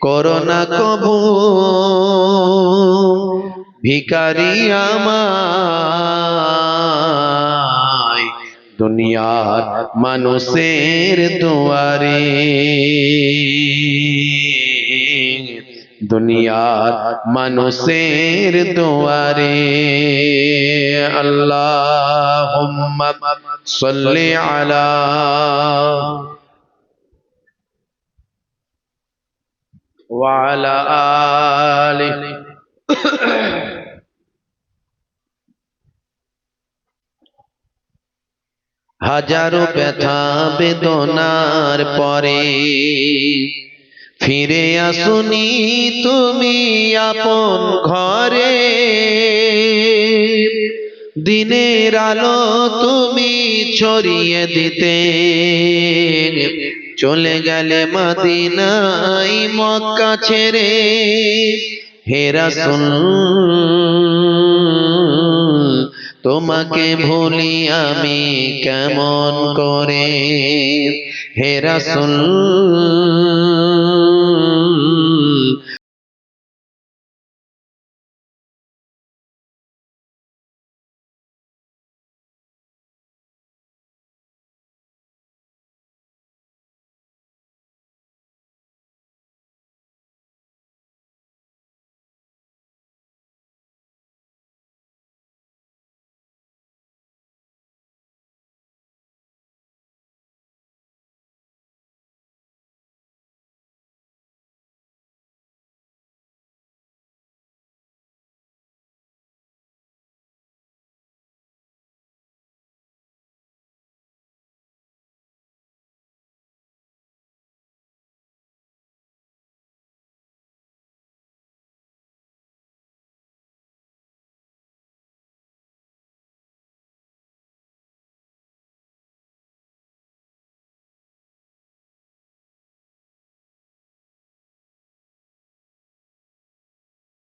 Corona কবু ভিখারি আমায় দুনিয়ার মানুষের দুয়ারে দুনিয়ার মানুষের দুয়ারে আল্লাহুম্মা সাল্লি আলা ওয়া আলা আলি হাজারো ব্যথা বেদনার পরে ফিরে আসুনি তুমি আপন ঘরে দিনের আলো তুমি ছড়িয়ে দিতে চলে গেলে মদিনায় মক্কা ছেড়ে হে রাসূল তোমাকে ভুলি আমি কেমন করে হে রাসূল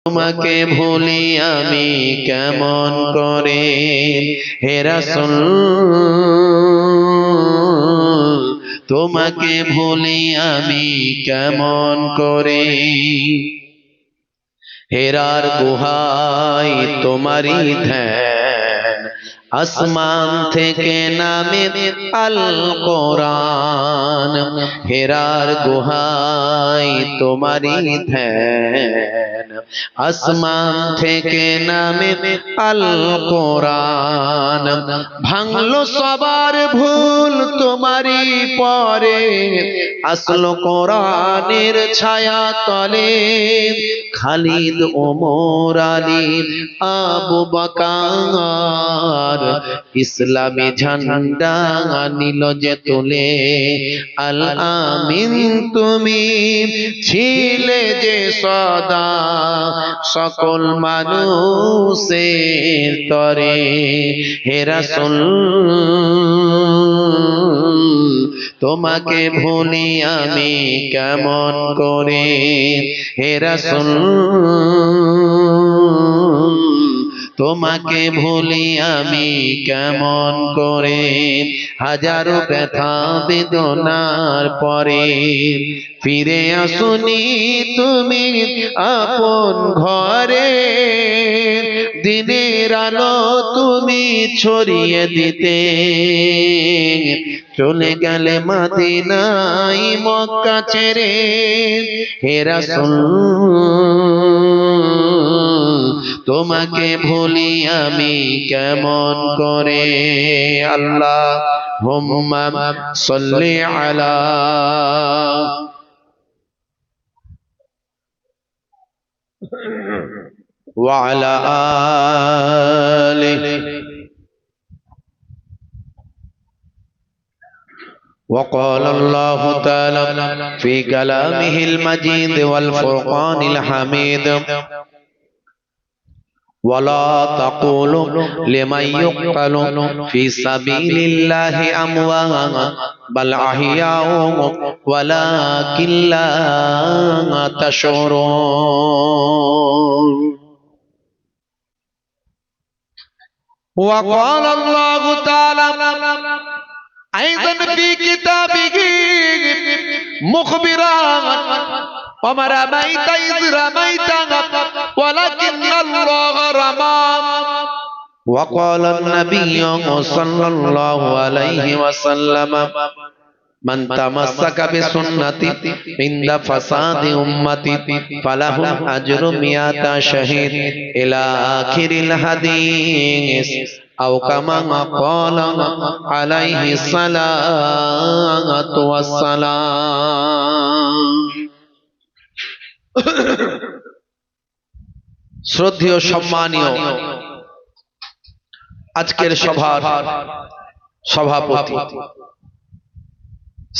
তোমাকে ভুলি আমি কেমন করে হে রাসূল তোমাকে ভুলি আমি কেমন করে হেরার গুহায় তোমারই ধ্যান আসমান থেকে নামে আল কোরআন হেরার গুহায় তোমারই ধ্যান আসমান থেকে নামে আল কোরআন ভাঙলো সবার ভুল তোমারই পরে আসলো কোরআনের ছায়া তলে খালিদ ওমর আলী আবু বকর ইসলামী ঝান্ডা নিল যে তুলে আল আমিন তুমি ছিলে যে সদা সকল মানুষের তরে হে রাসূল তোমাকে ভুলি আমি কেমন করে হে রাসূল তোমাকে ভুলি আমি কেমন করে হাজারো ব্যথা বেদনার পরে ফিরে আসুনি তুমি আপন ঘরে দিনের আলো তুমি ছড়িয়ে দিতে চলে গেলে মদিনায় মক্কা ছেড়ে হে রাসূল তোমাকে ভুলি আমি কেমন করে আল্লাহুম্মা সাল্লি আলা ওয়া আলা আলিহি وقال الله تعالى في كلامه المجيد والفرقان الحميد ولا تقولوا لمن يقتل في سبيل الله أموات بل أحياء ولكن لا تشعرون وقال الله تعالى أيضا في كتابه মুখবিরান ওয়া রামাইতা ইয রামাইতা ওয়ালাকিন্নাল্লাহ রামা وقال النبي صلى الله عليه وسلم من تمسك بسنتي عند فساد أمتي فله أجر 100 شهيد إلى آخر الحديث أو كما قال عليه الصلاة والسلام শ্রদ্ধেয় সম্মানীয় আজকের সভার সভাপতি,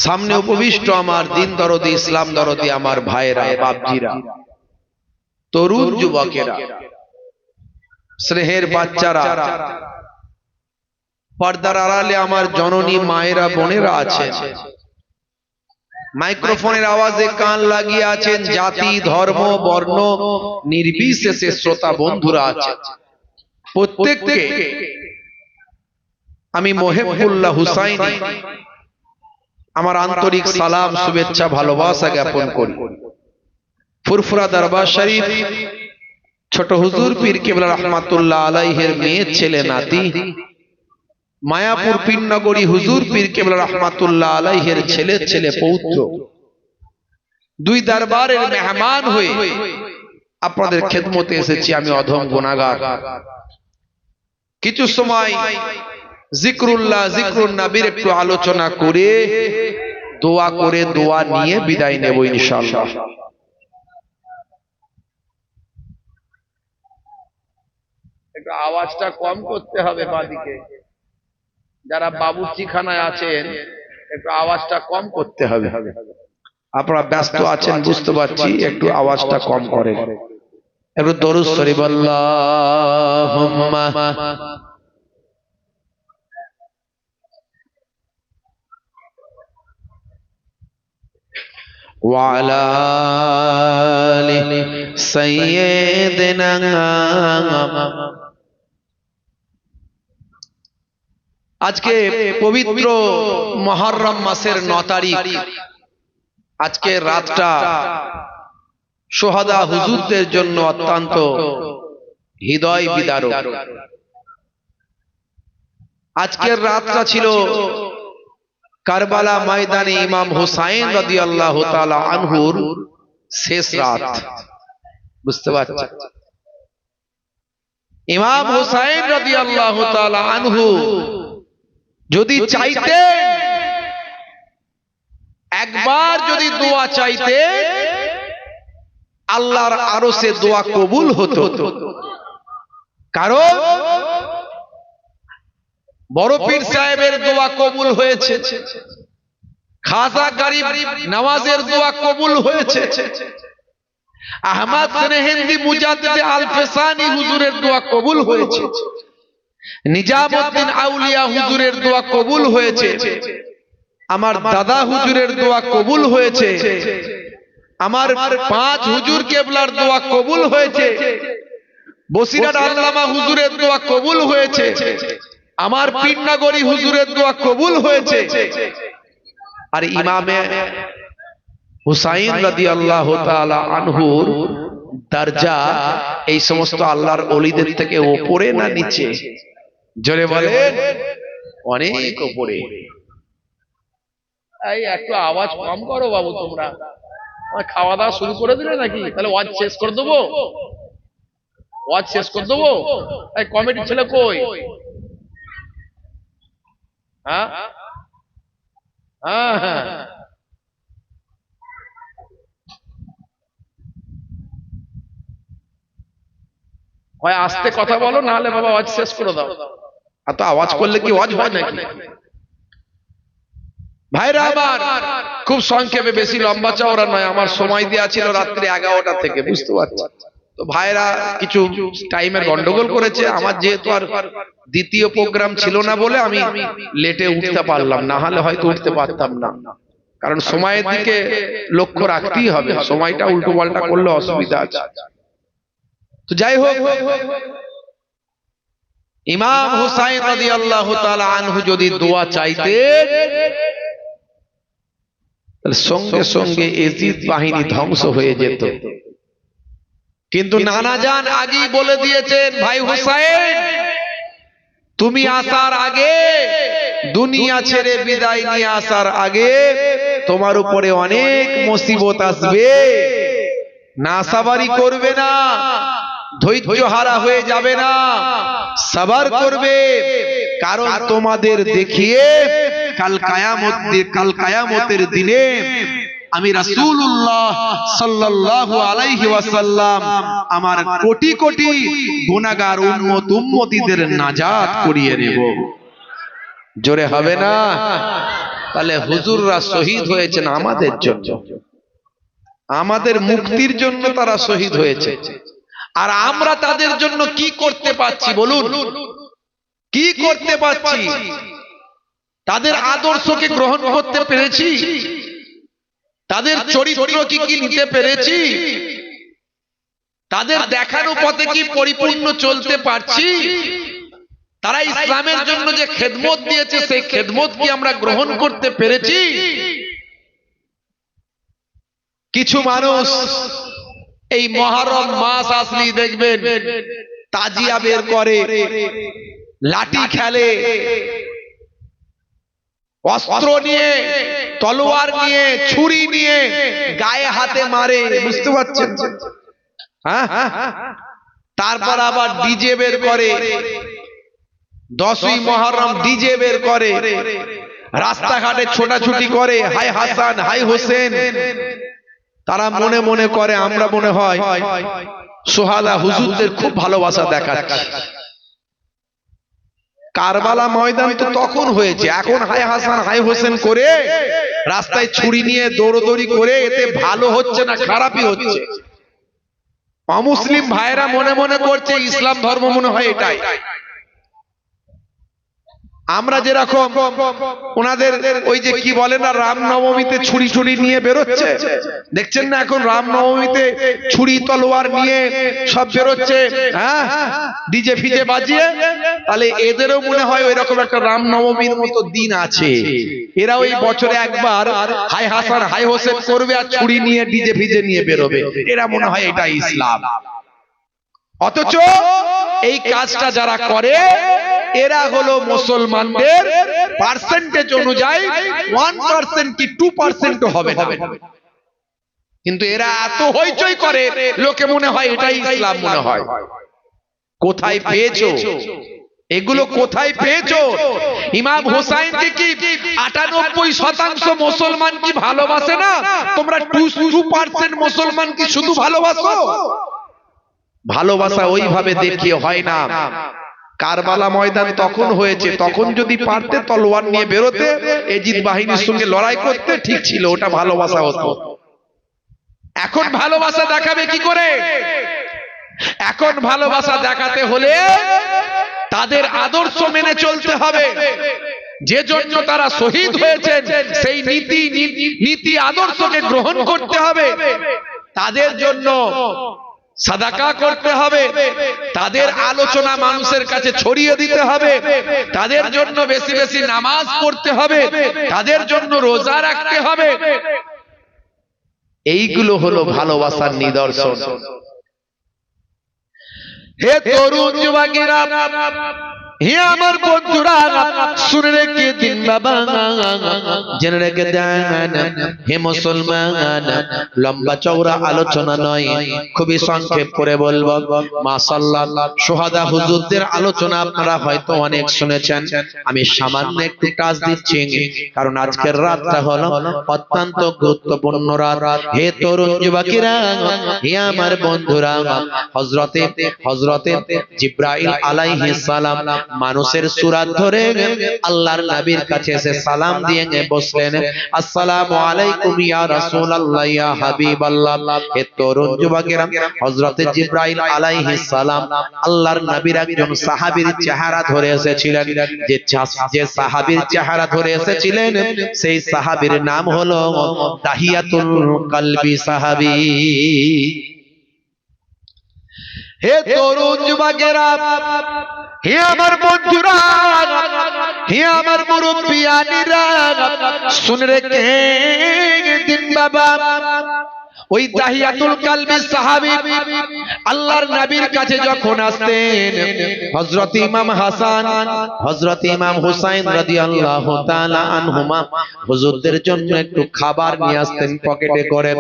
সামনে উপবিষ্ট আমার দিন দরদি ইসলাম দরদি আমার ভাইরা বাপজিরা, তরুণ যুবকেরা, স্নেহের বাচ্চারা, পর্দার আড়ালে আমার জননী মায়েরা বোনেরা আছেন, মাইক্রোফোনের আওয়াজে কান লাগিয়ে আছেন, জাতি ধর্ম বর্ণ নির্বিশেষে শ্রোতা বন্ধুরা আছেন, প্রত্যেককে আমি মোহেবুল্লাহ হুসাইনি আমার আন্তরিক সালাম শুভেচ্ছা ভালোবাসা জ্ঞাপন করি। ফুরফুরা দরবার শরীফ ছোট হুজুর পীর কেবলা রহমাতুল্লাহ আলাইহির মেয়ে ছেলে নাতি, মায়াপুর পীরনগরী হুজুর পীর কেবলা রহমাতুল্লাহ আলাইহির ছেলে ছেলে পৌত্র, দুই দরবারের মেহমান হয়ে আপনাদের খেদমতে এসেছি আমি অধম গুনাহগার। কিছু সময় জিক্রুল্লাহ জিক্রুন নবীর একটু আলোচনা করে দোয়া নিয়ে বিদায় নেব ইনশাআল্লাহ। একটু আওয়াজটা কম করতে হবে বাদিকে, যারা বাবুর্চিখানায় আছেন একটু আওয়াজটা কম করতে হবে। আপনারা ব্যস্ত আছেন বুঝতে পারছি, একটু আওয়াজটা কম করেন। একটু দরুদ শরীফ আল্লাহুম্মা وعلى آل سيدنا আজকে পবিত্র মুহররম মাসের 9 তারিখ, আজকে রাতটা শোহাদা হুজুরদের জন্য অত্যন্ত হৃদয় বিদারক। আজকের রাতটা ছিল কারবালা ময়দানে ইমাম হুসাইন রাদিয়াল্লাহু তাআলা আনহুর শেষ রাত। বুঝতে পারছেন, ইমাম হুসাইন রাদিয়াল্লাহু তাআলা আনহু যদি চাইতেন, একবার যদি দোয়া চাইতেন, আল্লাহর আরশে দোয়া কবুল হতো। কারণ বড় পীর সাহেবের দোয়া কবুল হয়েছে, খাজা গরিব নওয়াজের দোয়া কবুল হয়েছে, আহমদ সেনহিন্দি মুজাদ্দিদ আল-ফিসানি হুজুরের দোয়া কবুল হয়েছে, নিজামউদ্দিন আউলিয়া হুজুরের দোয়া কবুল হয়েছে, আমার দাদা হুজুরের দোয়া কবুল হয়েছে, আমার 5 হুজুর কেবলার দোয়া কবুল হয়েছে, বসিরাট আল্লামা হুজুরের দোয়া কবুল হয়েছে, আমার পীরনগরী হুজুরের দোয়া কবুল হয়েছে। আর ইমামে হুসাইন রাদিয়াল্লাহু তাআলা আনহুর দরজা এই সমস্ত আল্লাহর ওলিদের থেকে উপরে না নিচে? জোরে বলেন, অনেক উপরে। এই একটু আওয়াজ কম করো বাবু, তোমরা খাওয়া দাওয়া শুরু করে দিলে নাকি? তাহলে ওয়াজ শেষ করে দেবো, ওয়াজ শেষ করে দেবো। এই কমিটির ছেলে কই? হ্যাঁ হ্যাঁ হ্যাঁ, হয় আস্তে কথা বলো, না হলে বাবা ওয়াজ শেষ করে দাও। এত আওয়াজ করলে কি ওয়াজ হয় নাকি? ভাইরা আমার, খুব সংক্ষেপে, বেশি লম্বা চওড়া নয়, আমার সময় দেওয়া ছিল রাত্রি 11টা থেকে, বুঝতে পারছি। তো ভাইরা কিছু টাইমের গন্ডগোল করেছে, আমার যেহেতু আর দ্বিতীয় প্রোগ্রাম ছিল না বলে আমি লেটে উঠতে পারলাম, না হলে হয়তো উঠতে পারতাম না। কারণ সময়ের দিকে লক্ষ্য রাখতেই হবে, সময়টা উল্টো পাল্টা করলে অসুবিধা আছে। তো যাই হোক, ইমাম হুসাইন রাদিয়াল্লাহু তাআলা আনহু যদি দোয়া চাইতেন, সঙ্গে সঙ্গে এজিদ বাহিনী ধ্বংস হয়ে যেত। কিন্তু নানা জান আগেই বলে দিয়েছেন, ভাই হুসাইন তুমি আসার আগে, দুনিয়া ছেড়ে বিদায় নিয়ে আসার আগে তোমার উপরে অনেক মুসিবত আসবে, নাসাবারি করবে না, ধৈর্য হারা হয়ে যাবে না, সবর করবে, কারণ তোমাদের দেখিয়ে কাল কিয়ামতের দিনে আমি রাসূলুল্লাহ সাল্লাল্লাহু আলাইহি ওয়াসাল্লাম আমার কোটি কোটি গুনাহগার উম্মতীদের নাজাত করিয়ে নেব। জোরে হবে না? তাহলে হুজুররা শহীদ হয়েছেন আমাদের জন্য, আমাদের মুক্তির জন্য তারা শহীদ হয়েছে। আর আমরা তাদের জন্য কি করতে পারছি বলুন? কি করতে পারছি? তাদের আদর্শকে গ্রহণ করতে পেরেছি? তাদের চরিত্র কি কি নিতে পেরেছি? তাদের দেখানো পথে কি পরিপূর্ণ চলতে পারছি? তারা ইসলামের জন্য যে খেদমত দিয়েছে সেই খেদমত কি আমরা গ্রহণ করতে পেরেছি? কিছু মানুষ এই মুহররম মাস আসলেই দেখবেন তাজিয়া বের করে, লাঠি খেলে, অস্ত্র নিয়ে, তলোয়ার নিয়ে, ছুরি নিয়ে গায়ে হাতে মারে, বুঝতে পারছেন? হ্যাঁ, তারপর আবার ডিজে বের করে, 10ই মুহররম ডিজে বের করে, রাস্তাঘাটে ছোটাছুটি করে, হাই হাসান হাই হোসেন। তারা মনে মনে করে আমরা মনে হয় সোহাদা হুজুরদের খুব ভালোবাসা দেখাচ্ছে। কারবালা ময়দান তো তখন হয়েছে, এখন হাই হাসান হাই হোসেন করে রাস্তায় ছুরি নিয়ে দৌড়দৌড়ি করে এতে ভালো হচ্ছে না খারাপই হচ্ছে। অমুসলিম ভাইরা মনে মনে করছে ইসলাম ধর্ম মনে হয় এটাই। আমরা যেরকম ওনাদের ওই যে কি বলে না, রামনবমীতে ছুরি ছুরি নিয়ে বেরোচ্ছে, দেখছেন না এখন রামনবমীতে ছুরি তলোয়ার নিয়ে সব বেরোচ্ছে, হ্যাঁ, ডিজে ফিজে বাজিয়ে। তাহলে এদেরও মনে হয় ওই রকম একটা রামনবমীর মতো দিন আছে, এরা ওই বছরে একবার হাই হাসান হাই হোসেন করবে আর ছুরি নিয়ে ডিজে ফিজে নিয়ে বেরোবে, এরা মনে হয় এটা ইসলাম। অথচ এই কাজটা যারা করে এরা হলো মুসলমানদের পার্সেন্টেজ অনুযায়ী 1% কি 2% হবে না, কিন্তু এরা এত হইচই করে লোকে মনে হয় এটাই ইসলাম মনে হয়। কোথায় পেয়েছো এগুলো? কোথায় পেয়েছো? ইমাম হুসাইনকে কি 98% মুসলমান কি ভালোবাসে না? তোমরা 2% মুসলমান কি শুধু ভালোবাসো? ভালোবাসা ওইভাবে দেখিয়ে হয় না। কারবালা ময়দান তখন হয়েছে, তখন যদি পারতে তলোয়ার নিয়ে বেরোতে, এজিদ বাহিনীর সঙ্গে লড়াই করতে, ঠিক ছিল, ওটা ভালোবাসা হতো। এখন ভালোবাসা দেখাবে কি করে? এখন ভালোবাসা দেখাতে হলে তাদের আদর্শ মেনে চলতে হবে, যে জন্য তারা শহীদ হয়েছেন সেই নীতি আদর্শকে গ্রহণ করতে হবে। তাদের জন্য সাদাকা করতে হবে, তাদের আলোচনা মানুষের কাছে ছড়িয়ে দিতে হবে, তাদের জন্য বেশি বেশি নামাজ পড়তে হবে, তাদের জন্য রোজা রাখতে হবে। এইগুলো হলো ভালোবাসার নিদর্শন। হে তরুণ যুবকেরা, হে আমার বন্ধুরা, শুনে রেখে দিন বাবা, জেনে রেখে দেন হে মুসলমান, লম্বা চওড়া আলোচনা নয়, খুবই সংক্ষেপ করে বলবো। মাশাআল্লাহ, শুহাদা হুজুরদের আলোচনা আপনারা হয়তো অনেক শুনেছেন, আমি সামান্য একটু টাচ দিচ্ছি, কারণ আজকের রাতটা হলো অত্যন্ত গুরুত্বপূর্ণ রাত। হে তরুণ যুবকেরা, হে আমার বন্ধুরা, হযরতে জিবরাইল আলাইহিস সালাম মানুষের সূরত ধরে আল্লাহর নবীর কাছে এসে সালাম দিয়ে বসলেন, আসসালামু আলাইকুম ইয়া রাসূলুল্লাহ ইয়া হাবিবাল্লাহ। হে তরুণ যুবকেরা, হযরতে জিবরাইল আলাইহিস সালাম আল্লাহর নবীর একজন সাহাবীর চেহারা ধরে এসেছিলেন। যে সাহাবীর চেহারা ধরে এসেছিলেন সেই সাহাবীর নাম হলো দাহিয়াতুল কলবি সাহাবী। হে তরুণ যুবকেরা, হে আমার বন্ধুরা, হে আমার মুরব্বিয়ানিরা, শুনে রেখে দিন বাবা, ওই দাহিয়াতুল কালবি সাহাবী আল্লাহর নবীর কাছে যখন আসতেন, হযরত ইমাম হাসান, হযরত ইমাম হুসাইন রাদিয়াল্লাহু তাআলা আনহুমা হুজুরদের জন্য একটু খাবার নিয়ে আসতেন পকেটে করে।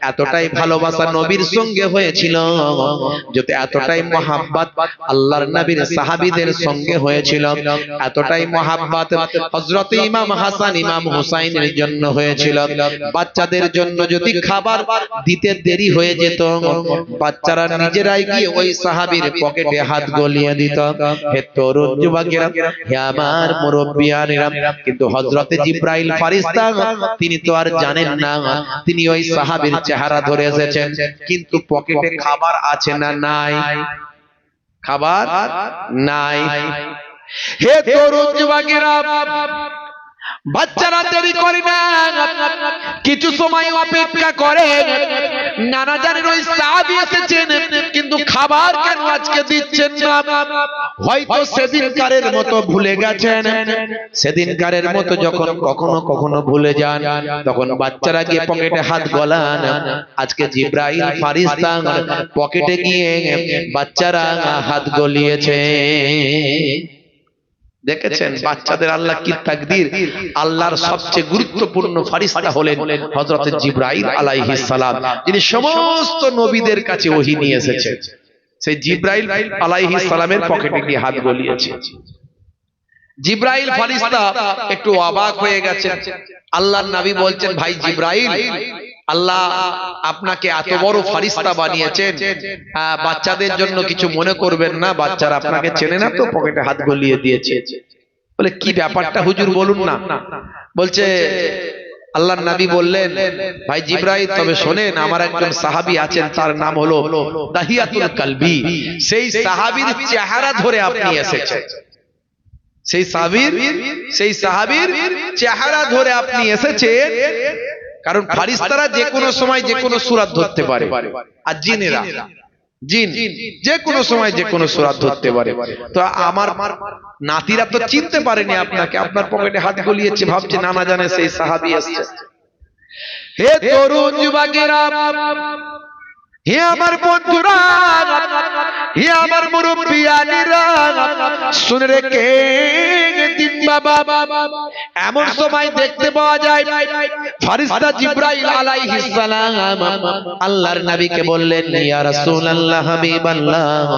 এতটাই ভালোবাসা নবীর সঙ্গে হয়েছিল, যদি এতটাই মহাব্বত আল্লাহর নবীর সাহাবীদের সঙ্গে হয়েছিল, এতটাই মহাব্বত হযরত ইমাম হাসান ইমাম হুসাইনের জন্য হয়েছিল। বাচ্চাদের জন্য যদি খাবার দিতে দেরি হয়ে যেত, বাচ্চারা নিজেরাই গিয়ে ওই সাহাবীর পকেটে হাত গলিয়ে দিত। হে তরুণ যুবকেরা, হে আমার মুরব্বিয়ানেরা, কিন্তু হযরতে জিবরাইল ফেরেশতা তিনি তো আর জানেন না, তিনি ওই সাহাবীর চেহারা ধরে এসেছেন, কিন্তু পকেটে খাবার আছে না নাই? খাবার নাই। হে তরুণ যুবকেরা, বাচ্চারা দেরি করে না, কিছু সময় অপেক্ষা করে। নানা জানেন ওই সাহাবী এসেছেন, কিন্তু খাবার কেন আজকে দিচ্ছেন না? হয়তো সেদিনকারের মতো ভুলে গেছেন। সেদিনকারের মতো যখন কখনো কখনো ভুলে যান, তখন বাচ্চারা গিয়ে পকেটে হাত গলান। আজকে জিবরাইল ফেরেশতা পকেটে গিয়ে বাচ্চারা হাত গলিয়েছে। দেখেছেন বাচ্চাদের আল্লাহ কি তাকদীর। আল্লাহর সবচেয়ে গুরুত্বপূর্ণ ফেরেশতা হলেন হযরত জিবরাইল আলাইহিস সালাম, যিনি সমস্ত নবীদের কাছে ওহী নিয়ে এসেছেন। সেই জিবরাইল আলাইহিস সালামের পকেটে গিয়ে হাত গলিয়েছে। জিবরাইল ফেরেশতা একটু অবাক হয়ে গেছেন। আল্লাহর নবী বলছেন, ভাই জিবরাইল, আল্লাহ আপনাকে এত বড় ফেরেশতা বানিয়েছেন, বাচ্চাদের জন্য কিছু মনে করবেন না, বাচ্চারা আপনাকে চেনে না তো পকেটে হাত গলিয়ে দিয়েছে। বলে কি ব্যাপারটা হুজুর বলুন না। বলছে আল্লাহর নবী বললেন, ভাই জিবরাইল, তবে শোনেন, আমার একজন সাহাবী আছেন, তার নাম হলো দাহিয়াতুল কালবি। সেই সাহাবীর চেহারা ধরে আপনি এসেছেন। সেই সাহাবীর চেহারা ধরে আপনি এসেছেন, কারণ ফেরেশতারা যে কোনো সময় যে কোনো সূরা ধরতে পারে, আর জিনেরা জিন যে কোনো সময় যে কোনো সূরা ধরতে পারে। তো আমার নাতিরা তো চিনতে পারেনি আপনাকে, আপনার পকেটে হাত গলিয়েছে, ভাবছে নানা জানে সেই সাহাবী আসছে। হে তরুণ যুবকেরা, হে আমার বন্ধুরা, হে আমার মুরব্বিয়ানেরা, শুনে রেখে দিন বাবা, এমন সময় দেখতে পাওয়া যায় ফেরেশতা জিবরাইল আলাইহিস সালাম আল্লাহর নবীকে বললেন, ইয়া রাসূলুল্লাহ, হাবিবাল্লাহ,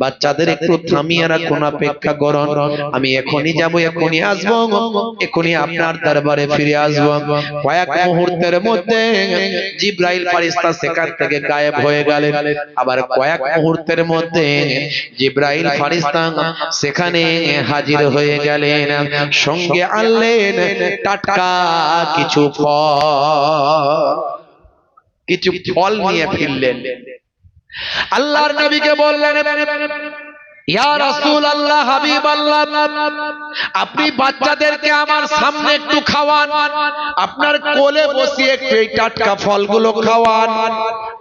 বাচ্চাদের একটু থামিয়ে রাখুন, অপেক্ষা করুন, আমি এখনই যাব, এখনই আসব, এখনই আপনার দরবারে ফিরে আসব। কয়েক মুহূর্তের মধ্যে জিবরাইল ফেরেশতা সেখান থেকে গায়েব হয়ে গেলেন। আবার কয়েক মুহূর্তের মধ্যে জিবরাইল ফেরেশতা সেখানে হাজির হয়ে গেলেন, সঙ্গে আনলেন টাটকা কিছু ফল নিয়ে ফিরলেন। আল্লাহর নবীকে বললেন, ইয়া রাসূলুল্লাহ, হাবিবাল্লাহ, আপনি বাচ্চাদেরকে আমার সামনে একটু খাওয়ান, আপনার কোলে বসিয়ে একটু এই টাটকা ফলগুলো খাওয়ান।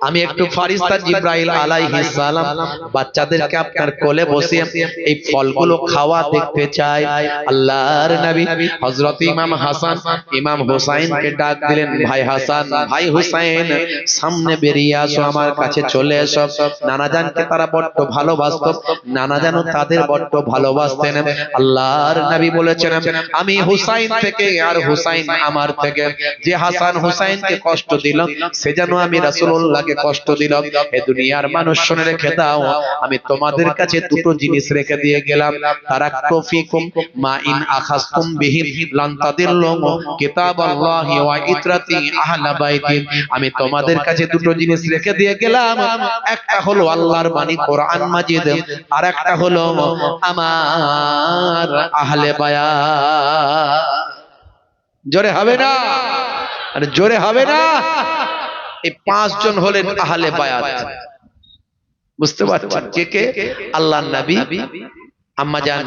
আমি একটু ফেরেশতা জিবরাইল আলাইহিস সালাম বাচ্চাদেরকে আপনার কোলে বসিয়ে এই ফলগুলো খাওয়া দেখতে চাই। আল্লাহর নবী হযরত ইমাম হাসান ইমাম হুসাইনকে ডাক দিলেন, ভাই হাসান, ভাই হুসাইন, সামনে বেরিয়ে আসো, আমার কাছে চলে এসো। নানা জানকে তারা বড্ড ভালোবাসতো, নানা জানো তাদের বড্ড ভালোবাসতেন। আল্লাহর নবী বলেছেন, আমি হুসাইন থেকে আর হুসাইন আমার থেকে, যে হাসান হুসাইনকে কষ্ট দিল সে যেন আমি রাসূলুল্লাহকে কষ্ট দিল। এই দুনিয়ার মানুষ শুনে রেখে দাও, আমি তোমাদের কাছে দুটো জিনিস রেখে দিয়ে গেলাম, তারাকতু ফীকুম মা ইন আখাযতুম বিহি লান তাদিল্লু কিতাবাল্লাহি ওয়া ইতরাতি আহলা বাইতি। আমি তোমাদের কাছে দুটো জিনিস রেখে দিয়ে গেলাম, একটা হলো আল্লাহর বাণী কোরআন মাজিদ, আর একটা হলো আমার আহলে বায়াত। জোরে হবে না? আরে জোরে হবে না? এই পাঁচজন হলেন আহলে বায়াত। বুঝতে পারছেন কে কে? আল্লাহর নবী, আম্মা জান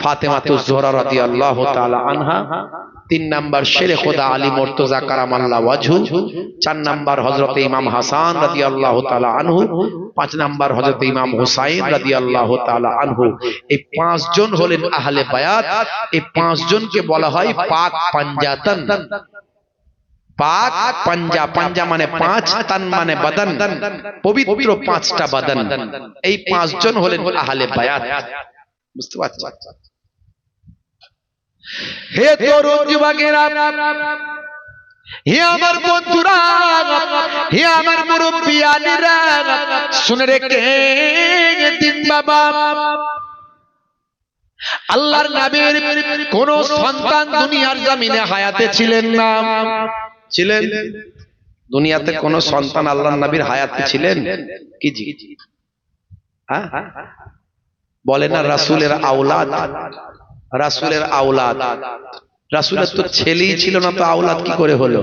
ফাতেমাতুজ জোহরা রাদিয়াল্লাহু তাআলা আনহা, তিন নাম্বার শেরে খোদা আলী মুর্তজা কারামাল্লাহ ওয়াজহু, চার নাম্বার হযরতে ইমাম হাসান রাদিয়াল্লাহু তাআলা আনহু, পাঁচ নাম্বার হযরতে ইমাম হুসাইন রাদিয়াল্লাহু তাআলা আনহু। এই পাঁচজন হলেন আহলে বায়াত। এই পাঁচজনকে বলা হয় পাক পাঞ্জাতন। পাক পাঞ্জা, পাঞ্জা মানে পাঁচ, তান মানে বদন, পবিত্র পাঁচটা বদন। এই পাঁচজন হলেন আহলে বায়াত। বুঝতে পারছেন? হে তরুণ যুবকেরা, হে আমার বন্ধুরা, হে আমার মুরব্বিয়ানেরা, শুনে রেখে দিন বাবা, আল্লাহর নবীর কোন সন্তান দুনিয়ার জমিনে হায়াতে ছিলেন না। ছিলেন? দুনিয়াতে কোন সন্তান আল্লাহর নবীর হায়াতে ছিলেন কি? জি, হ্যাঁ বলে না রাসূলের আওলাদ, রাসূলের আওলাদ। রাসূলের তো ছেলেই ছিল না, তো আওলাদ কি করে হলো?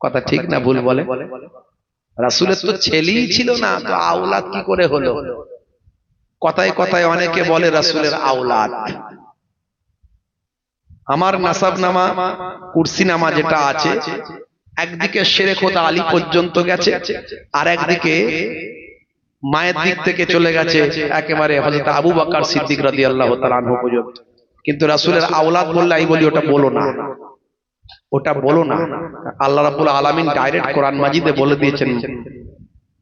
কথা ঠিক না ভুল বলে? রাসূলের তো ছেলেই ছিল না, তো আওলাদ কি করে হলো? কথায় কথায় অনেকে বলে রাসূলের আওলাদ। আমার নাসাবনামা কুরসিনামা যেটা আছে, একদিকে শেরে খোদা আলী পর্যন্ত গেছে, আর একদিকে মায়ের দিক থেকে চলে গেছে একেবারে হযরত আবু বকর সিদ্দিক রাদিয়াল্লাহু তাআলা আনহু পর্যন্ত। কিন্তু রাসূলের আওলাদ বললে আমি বলি ওটা বলো না, ওটা বলো না। আল্লাহ রাব্বুল আলামিন ডাইরেক্ট কোরআন মাজিদে বলে দিয়েছেন,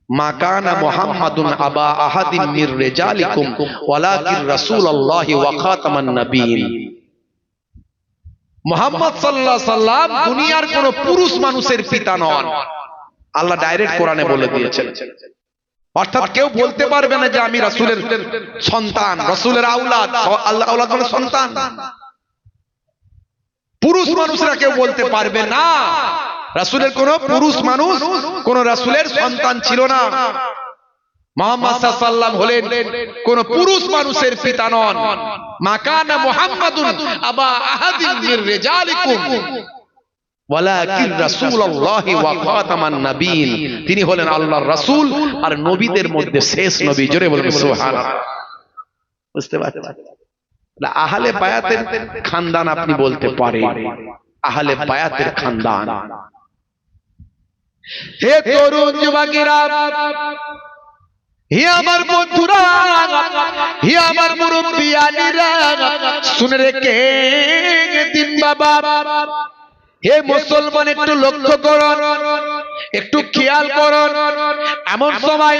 মা কানা মুহাম্মাদুন আবা আহাদিন মির রিজালিকুম ওয়ালাকিন রাসূলুল্লাহি ওয়া খাতামান নাবিয়্যিন। মুহাম্মদ সাল্লাল্লাহু আলাইহি সাল্লাম দুনিয়ার কোন পুরুষ মানুষের পিতা নন। আল্লাহ ডাইরেক্ট কোরআনে বলে দিয়েছেন। অর্থাৎ কেউ বলতে পারবে না যে আমি রাসূলের সন্তান, রাসূলের আওলাদ। আল্লাহ আওলাদ মানে সন্তান। পুরুষ মানুষরা কেউ বলতে পারবে না। রাসূলের কোন পুরুষ মানুষ কোন রাসূলের সন্তান ছিল না। মুহাম্মদ সাল্লাল্লাহু আলাইহি সাল্লাম হলেন কোন পুরুষ মানুষের পিতা নন। মা কানা মুহাম্মাদুন আবা আহাদিন মির রিজালিকুম ওয়ালাকিন রাসূলুল্লাহি ওয়া খাতামান নাবিয়্যিন। তিনি হলেন আল্লাহর রাসূল আর নবীদের মধ্যে শেষ নবী। জোরে বলুন সুবহানাল্লাহ। বুঝতে পারছেন? আহলে বায়াতের খানদান আপনি বলতে পারেন, আহলে বায়াতের খানদান। হে তরুণ যুবকেরা, হে আমার বন্ধুরা, হে আমার মুরব্বিয়ানেরা, শুনে রেখে দিন বাবা, হে মুসলমান একটু লক্ষ্য করুন, একটু খেয়াল করুন। এমন সময়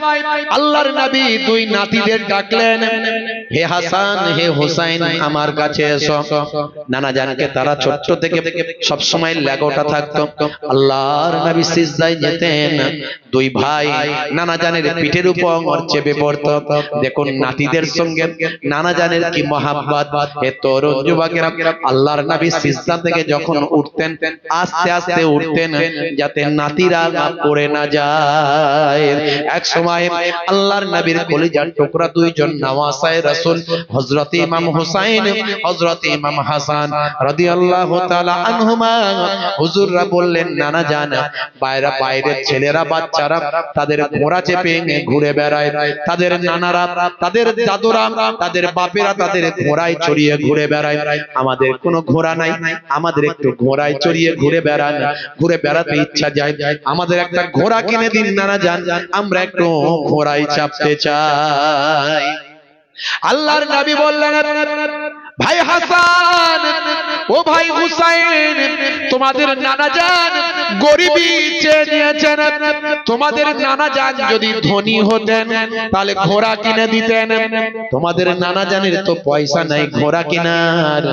আল্লাহর নবী দুই নাতিদের ডাকলেন, হে হাসান হে হুসাইন আমার কাছে এসো। নানা জানকে তারা ছোট্ট থেকে সব সময় লেগোটা থাকতো। আল্লাহর নবী সিজদায় যেতেন, দুই ভাই নানা জানের পিঠের উপর চেপে পড়তো। দেখুন নাতিদের সঙ্গে নানা জানের কি মহাব্বত। হে তরুণ যুবকেরা, আল্লাহর নবী সিজদা থেকে যখন উঠতেন আস্তে আস্তে উঠতেন যাতে নাতিরা পড়ে না যায়। এক সময় আল্লাহর নবীর কলিজার টুকরা দুইজন নওয়াসায়ে রাসূল হযরত ইমাম হুসাইন, হযরত ইমাম হাসান রাদিয়াল্লাহু তাআলা আনহুমা, হুজুররা বললেন নানা জান, বাইরের ছেলেরা বাচ্চারা তাদের ঘোড়া চেপে ঘুরে বেড়ায়, তাদের নানারা তাদের দাদুরা তাদের বাপেরা তাদের ঘোড়ায় চড়িয়ে ঘুরে বেড়ায়। আমাদের কোনো ঘোড়া নাই, আমাদের একটু ঘোড়ায় চড়িয়ে ঘুরে বেড়ান, ঘুরে বেড়াতে ইচ্ছা যায়। আমাদের একটা ঘোড়া কিনে দিন নানা জান, আমরা একটু ঘোড়ায় চাপতে চাই। আল্লাহর নবী বললেন, ভাই হাসান ও ভাই হুসাইন, তোমাদের নানা জান গরিবী চেয়ে নিয়েছেন। তোমাদের নানা জান যদি ধনী হতেন তাহলে ঘোড়া কিনে দিতেন। তোমাদের নানা জানের তো পয়সা নাই ঘোড়া কেনার।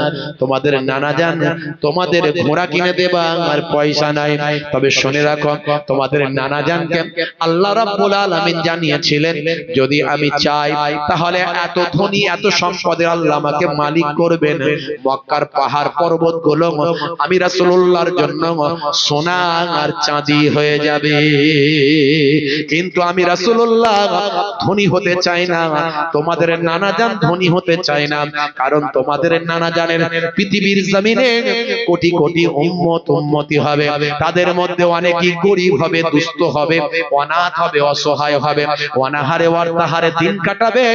তোমাদের নানা জান তোমাদের ঘোড়া কিনে দেবা আর পয়সা নাই। তবে শুনে রাখো, তোমাদের নানা জানকে আল্লাহ রাব্বুল আলামিন জানিয়েছিলেন, যদি আমি চাই তাহলে এত ধনী এত সম্পদের আল্লাহ আমাকে মালিক করবেন। মক্কার পাহাড় পর্বত গুলো আমি রাসূলুল্লাহর জন্য সোনা আর চাঁদি হয়ে যাবে। কিন্তু আমি রাসূলুল্লাহ ধনী হতে চাই না, তোমাদের নানা জান ধনী হতে চায় না। কারণ তোমাদের নানা জানের পৃথিবীর জমিনে কোটি কোটি উম্মতি হবে, তাদের মধ্যে অনেকেই গরিব হবে, দুস্থ হবে, অনাথ হবে, অসহায় হবে, অনাহারে অর্থাহারে দিন কাটাবে।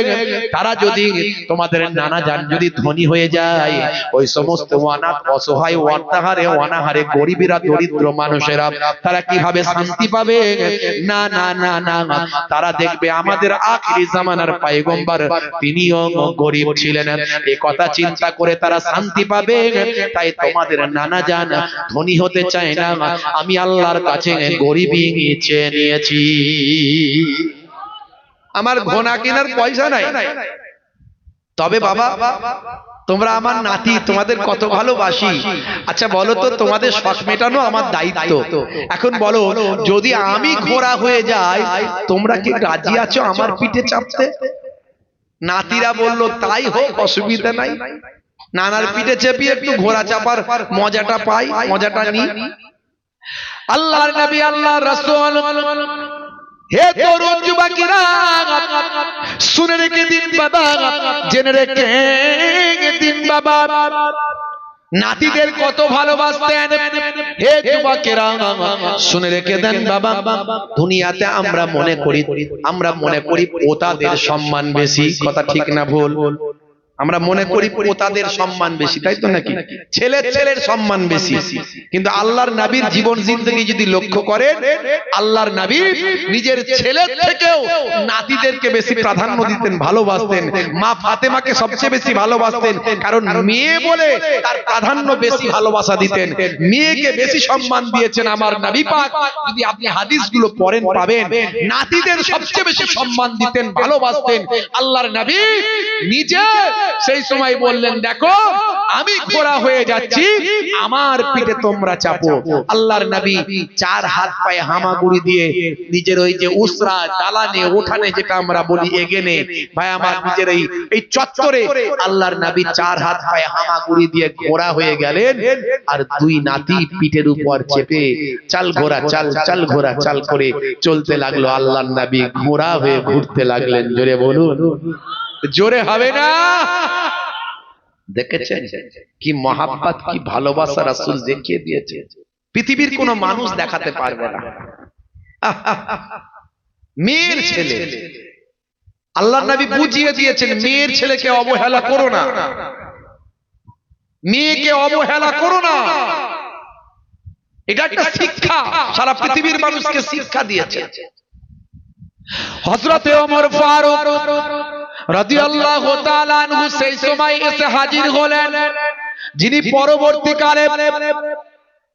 তারা যদি তোমাদের নানা জান যদি ধনী হয়ে যায়, ওই সমস্ত অনাথ অসহায় অর্থাহারে অনাহারে গরিবেরা দরিদ্র মানুষেরা তারা কিভাবে শান্তি পাবে? না না না না, তারা দেখবে আমাদের আখিরি জামানার পয়গম্বর তিনিও গরিব ছিলেন, এই কথা চিন্তা করে তারা শান্তি পাবে। তাই তোমাদের নানা জান ধনী হতে চায় না, আমি আল্লাহর কাছে গরিবই চেয়ে নিয়েছি। আমার ঘোনা কেনার পয়সা নাই, তবে বাবা তোমরা আমার নাতি, তোমাদের কত ভালোবাসি। আচ্ছা বলো তো, তোমাদের শখ মেটানো আমার দায়িত্ব। এখন বলো, যদি আমি ঘোড়া হয়ে যাই, তোমরা কি রাজি আছো আমার পিঠে চাপতে? নাতিরা বলল তাই হোক, অসুবিধা নাই, নানার পিঠে চেপিয়ে একটু ঘোড়া চাপার মজাটা পাই, মজাটা নি। আল্লাহর নবী আল্লাহর রাসূল, হে তরুণ যুবকেরা শুনে রেখে দিন বাবা, জেনে রেখে দিন বাবা, নাতিদের কত ভালোবাসতেন। হে যুবকেরা শুনে রেখে দেন বাবা, দুনিয়াতে আমরা মনে করি পোতাদের সম্মান বেশি, কথা ঠিক না ভুল? আমরা মনে করি পোতাদের সম্মান বেশি, তাই তো নাকি? ছেলের সম্মান বেশি, কিন্তু আল্লাহর নবীর জীবন জিন্দেগি যদি লক্ষ্য করেন, আল্লাহর নবী নিজের ছেলের থেকেও নাতিদেরকে বেশি প্রাধান্য দিতেন, ভালোবাসতেন। মা ফাতেমাকে সবচেয়ে বেশি ভালোবাসতেন, কারণ মেয়ে বলে তার প্রাধান্য বেশি, ভালোবাসা দিতেন, মেয়েকে বেশি সম্মান দিয়েছেন আমার নবী পাক। যদি আপনি হাদিসগুলো পড়েন পাবেন, নাতিদের সবচেয়ে বেশি সম্মান দিতেন, ভালোবাসতেন। আল্লাহর নবী নিজে সেই সময় বললেন, দেখো আমি ঘোড়া হয়ে যাচ্ছি, আমার পিঠে তোমরা চাপো। আল্লাহর নবী চার হাত পায়ে হামাগুড়ি দিয়ে নিজের ওই যে উসরা দালানে ওঠানে, যেটা আমরা বলি এগেনে, ভাই আমার নিজের এই চত্বরে আল্লাহর নবী চার হাত পায়ে হামাগুড়ি দিয়ে ঘোড়া হয়ে গেলেন, আর দুই নাতি পিঠের উপর চেপে চাল ঘোড়া চাল, চাল ঘোড়া চাল করে চলতে লাগলো। আল্লাহর নবী ঘোড়া হয়ে ঘুরতে লাগলেন। জোরে বলুন, জোরে হবে না? দেখেছেন কি মহাব্বত, কি ভালোবাসা রাসূল দেখিয়ে দিয়েছে, পৃথিবীর কোন মানুষ দেখাতে পারবে না। মেয়ের ছেলে, আল্লাহর নবী বুঝিয়ে দিয়েছেন, মেয়ের ছেলেকে অবহেলা করো না, মেয়েকে অবহেলা করো না। এটা একটা শিক্ষা, সারা পৃথিবীর মানুষকে শিক্ষা দিয়েছে। হযরতে ওমর ফারুক রাদিয়াল্লাহু তাআলা আনহু সেই সময় এসে হাজির হলেন, যিনি পরবর্তীকালে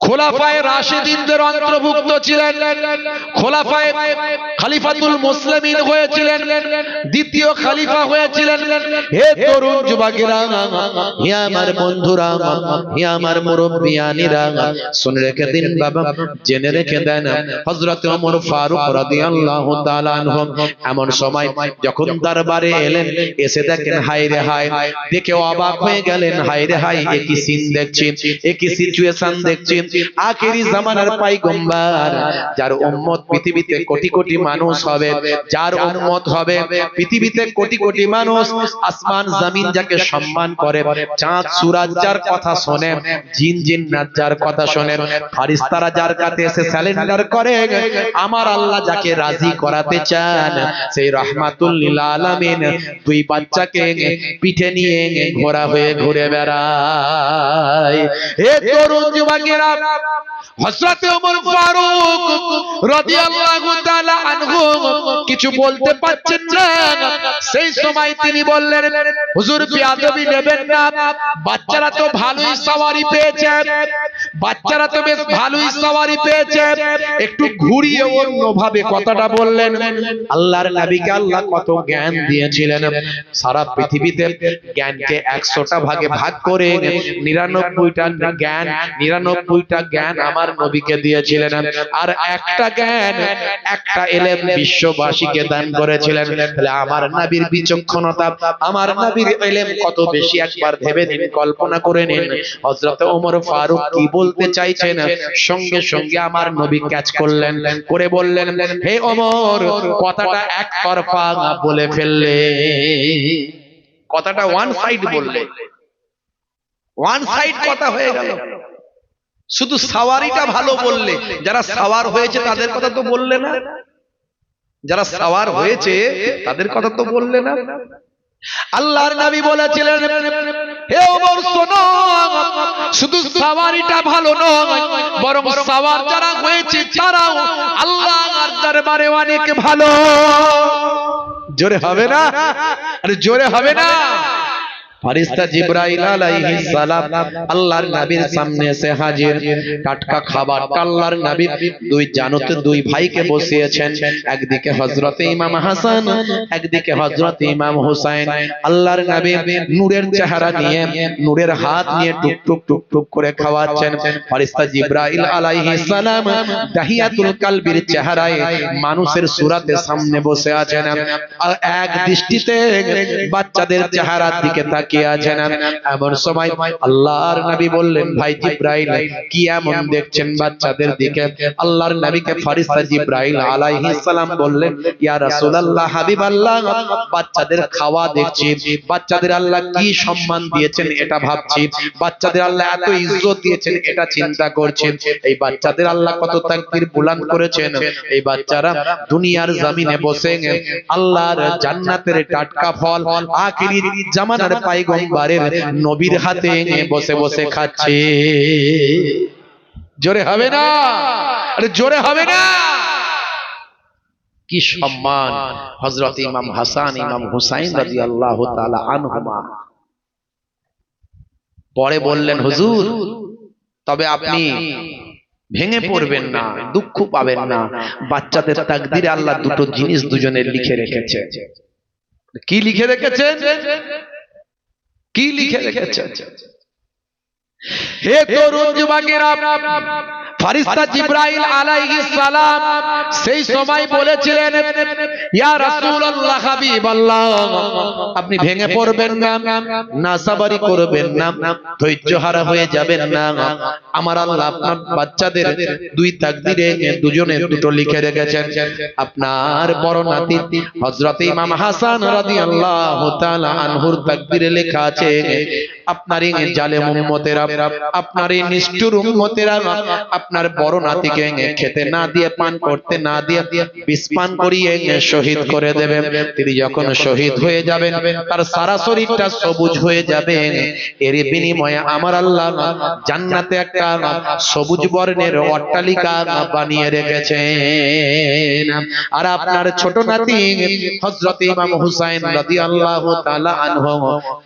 খোলাফায়ে রাশিদিনদের অন্তর্ভুক্ত ছিলেন, খোলাফায়ে খলিফাতুল মুসলিমিন হয়েছিলেন, দ্বিতীয় খলিফা হয়েছিলেন। হে তরুণ যুবকেরা, হে আমার বন্ধুরা, হে আমার মুরব্বিয়ানিরা, শুনে রেখে দিন বাবা, জেনে রেখে দেন, হযরত ওমর ফারুক রাদিয়াল্লাহু তাআলা আনহু এমন সময় যখন দরবারে এলেন, এসে দেখেন হায় রে হায়, দেখে অবাক হয়ে গেলেন, হায় রে হায়, একই সিন দেখছি, একই সিচুয়েশন দেখছি। আখেরি জামানার পয়গম্বর, যার উম্মত পৃথিবীতে কোটি কোটি মানুষ হবে, যার উম্মত হবে পৃথিবীতে কোটি কোটি মানুষ, আসমান জমিন যাকে সম্মান করে, চাঁদ সূরজ যার কথা শোনে, জিন জিন্নাত যার কথা শোনে, ফেরেশতারা যার কাছে এসে স্যালেন্ডার করে, আমার আল্লাহ যাকে রাজি করাতে চান, সেই রাহমাতুল লিল আলামিন দুই বাচ্চাকে পিঠে নিয়ে ঘোড়া হয়ে ঘুরে বেড়ায়। হে তরুণ যুবকেরা, হযরত ওমর ফারুক রাদিয়াল্লাহু তাআলা আনহু কিছু বলতে পারছেন না। সেই সময় তিনি বললেন, হুজুর বেয়াদবি নেবেন না, বাচ্চারা তো ভালোই সওয়ারি পেয়েছে, বাচ্চারা তো বেশ ভালোই সওয়ারি পেয়েছে, একটু ঘুরিয়ে অন্যভাবে কথাটা বললেন। আল্লাহর নবীকে আল্লাহ কত জ্ঞান দিয়েছিলেন, সারা পৃথিবীতে জ্ঞানকে 100টা ভাগে ভাগ করে 99টা জ্ঞান আমার নবীকে দিয়েছিলেন, আর একটা জ্ঞান, একটা ইলম বিশ্ববাসীকে দান করেছিলেন। তাহলে আমার নবীর বিচক্ষণতা, আমার নবীর ইলম কত বেশি, একবার ভেবে নিন, কল্পনা করে নিন। হযরত ওমর ফারুক কি বলতে চাইছেন, সঙ্গে সঙ্গে আমার নবী ক্যাচ করলেন, করে বললেন, হে ওমর, কথাটা একতরফা বলে ফেললে, কথাটা ওয়ান সাইড বললে, ওয়ান সাইড কথা হয়ে গেল। শুধু সাওয়ারিটা ভালো বললে, যারা সাওয়ার হয়েছে তাদের কথা তো বললে না, যারা সাওয়ার হয়েছে তাদের কথা তো বললে না। আল্লাহর নবী বলেছিলেন, হে ওমর শোনো, শুধু সাওয়ারিটা ভালো নয়, বরং সাওয়ার যারা হয়েছে তারাও আল্লাহর দরবারে অনেক ভালো। জোরে হবে না? আরে জোরে হবে না? ফেরেশতা জিবরাইল আলাইহিস সালাম আল্লাহর নবীর সামনে এসে হাজির। টাটকা খাবার আল্লাহর নবী দুই জানুতে দুই ভাইকে বসিয়েছেন, একদিকে হযরত ইমাম হাসান, একদিকে হযরত ইমাম হুসাইন। আল্লাহর নবী নূরের চেহারা নিয়ে, নূরের হাত নিয়ে টুক টুক টুক টুক করে খাওয়াচ্ছেন। ফেরেশতা জিবরাইল আলাইহিস সালাম দাহিয়াতুল কালবির চেহারায় মানুষের সূরাতে সামনে বসে আছেন, এক দৃষ্টিতে বাচ্চাদের চেহারার দিকে তাকিয়ে আছেন। এমন সময় আল্লাহর নবী বললেন, ভাই জিবরাইল, কি এমন দেখছেন বাচ্চাদের দিকে? আল্লাহর নবীকে ফেরেশতা জিবরাইল আলাইহিস সালাম বললেন, ইয়া রাসূলুল্লাহ, হাবিবাল্লাহ, বাচ্চাদের খাওয়া দেখছি, বাচ্চাদের আল্লাহ কি সম্মান দিয়েছেন এটা ভাবছি, বাচ্চাদের আল্লাহ এত ইজ্জত দিয়েছেন এটা চিন্তা করছি, এই বাচ্চাদের আল্লাহ কত তাকবীর বুলন্দ করেছেন। এই বাচ্চারা দুনিয়ার জমিনে বসে আল্লাহর জান্নাতের টাটকা ফল আখিরি জামানার পয়গম্বরের নবীর হাতে বসে বসে খাচ্ছে। জোরে হবে না? আরে জোরে হবে না? কি সম্মান হযরত ইমাম হাসান, ইমাম হুসাইন রাদিয়াল্লাহু তাআলা আনহুমা। পরে বললেন, হুজুর, তবে আপনি ভেঙে পড়বেন না, দুঃখ পাবেন না, বাচ্চাদের তাকদীরে আল্লাহ দুটো জিনিস দুজনের লিখে রেখেছে। কি লিখে রেখেছেন? কি লিখে রেখেছেন? হে তরুণ যুবকেরা, ফেরেশতা জিবরাইল আলাইহিস সালাম সেই সময় বলেছিলেন, ইয়া রাসূলুল্লাহ, হাবিবাল্লাহ, আপনি ভেঙে পড়বেন না, নাসাবারি করবেন না, ধৈর্যহারা হয়ে যাবেন না। আমার আল্লাহ আপনার বাচ্চাদের দুই তাকদীরে দুজনে দুটো লিখে রেখেছেন। আপনার বড় নাতি হযরত ইমাম হাসান রাদিয়াল্লাহু তাআলা আনহুর তাকদীরে লেখা আছে, আপনার এই জালেম উম্মতেরা, আপনার এই নিষ্ঠুর উম্মতেরা আপনার বড় নাতিকে খেতে না দিয়ে, পান করতে না দিয়ে বিষ পান করিয়ে শহীদ করে দেবে। তিনি যখন শহীদ হয়ে যাবেন, তার সারা শরীরটা সবুজ হয়ে যাবে। এর বিনিময়ে আমার আল্লাহ জান্নাতে একটা সবুজ বর্ণের অট্টালিকা বানিয়ে রেখেছেন। আর আপনার ছোট নাতি হযরত ইমাম হুসাইন রাদিয়াল্লাহু তাআলা আনহু,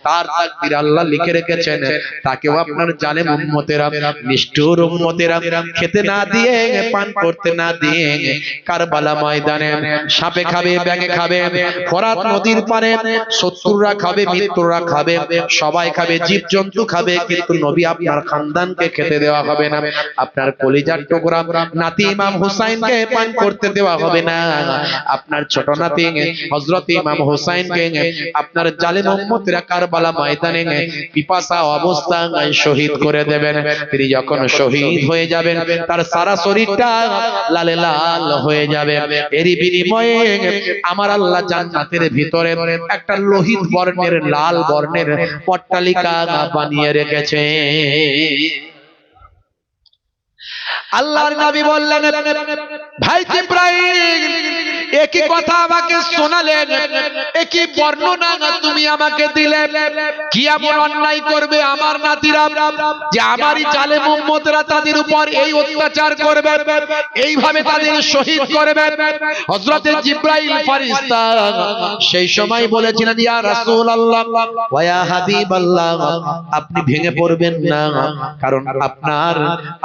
তার তাকদীর আল্লাহ লিখে রেখেছেন, তাকেও আপনার জালেম উম্মতেরা, নিষ্ঠুর উম্মতেরা খেতে না দিয়ে, পান করতে না দিয়ে কারবালা ময়দানে সাপে খাবে, ব্যাঙে খাবে, ফোরাত নদীর পারে শত্রুরা খাবে, মিত্ররা খাবে, সবাই খাবে, জীবজন্তু খাবে, কিন্তু নবী আপনার খানদানকে খেতে দেওয়া হবে না। আপনার কলিজার টুকরা নাতি ইমাম হুসাইনকে পান করতে দেওয়া হবে না। আপনার ছোট নাতি হযরত ইমাম হুসাইনকে আপনার জালেম উম্মতেরা কারবালা ময়দানে পিপাসা অবস্থায় শহীদ করে দেবেন। তিনি যখন শহীদ হয়ে যাবেন, তার সারা শরীরটা লালে লাল হয়ে যাবে। এরই বিনিময়ে আমার আল্লাহ জান্নাতের ভিতরে একটা লোহিত বর্ণের, লাল বর্ণের অট্টালিকা বানিয়ে রেখেছে। আল্লাহর নবী বললেন, ভাই জিবরাইল, একই কথা আমাকে শোনালেন, একই বর্ণনা তুমি আমাকে দিলে, কি এমন অন্যায় করবে আমার নাতিরা যে আমারই জালেম উম্মতরা তাদের উপর এই অত্যাচার করবে, এইভাবে তাদের শহীদ করবে? হযরত জিবরাইল ফেরেশতা সেই সময় বলেছিলেন, ইয়া রাসূলুল্লাহ ওয়া ইয়া হাবিবাল্লাহ, আপনি ভেঙে পড়বেন না, কারণ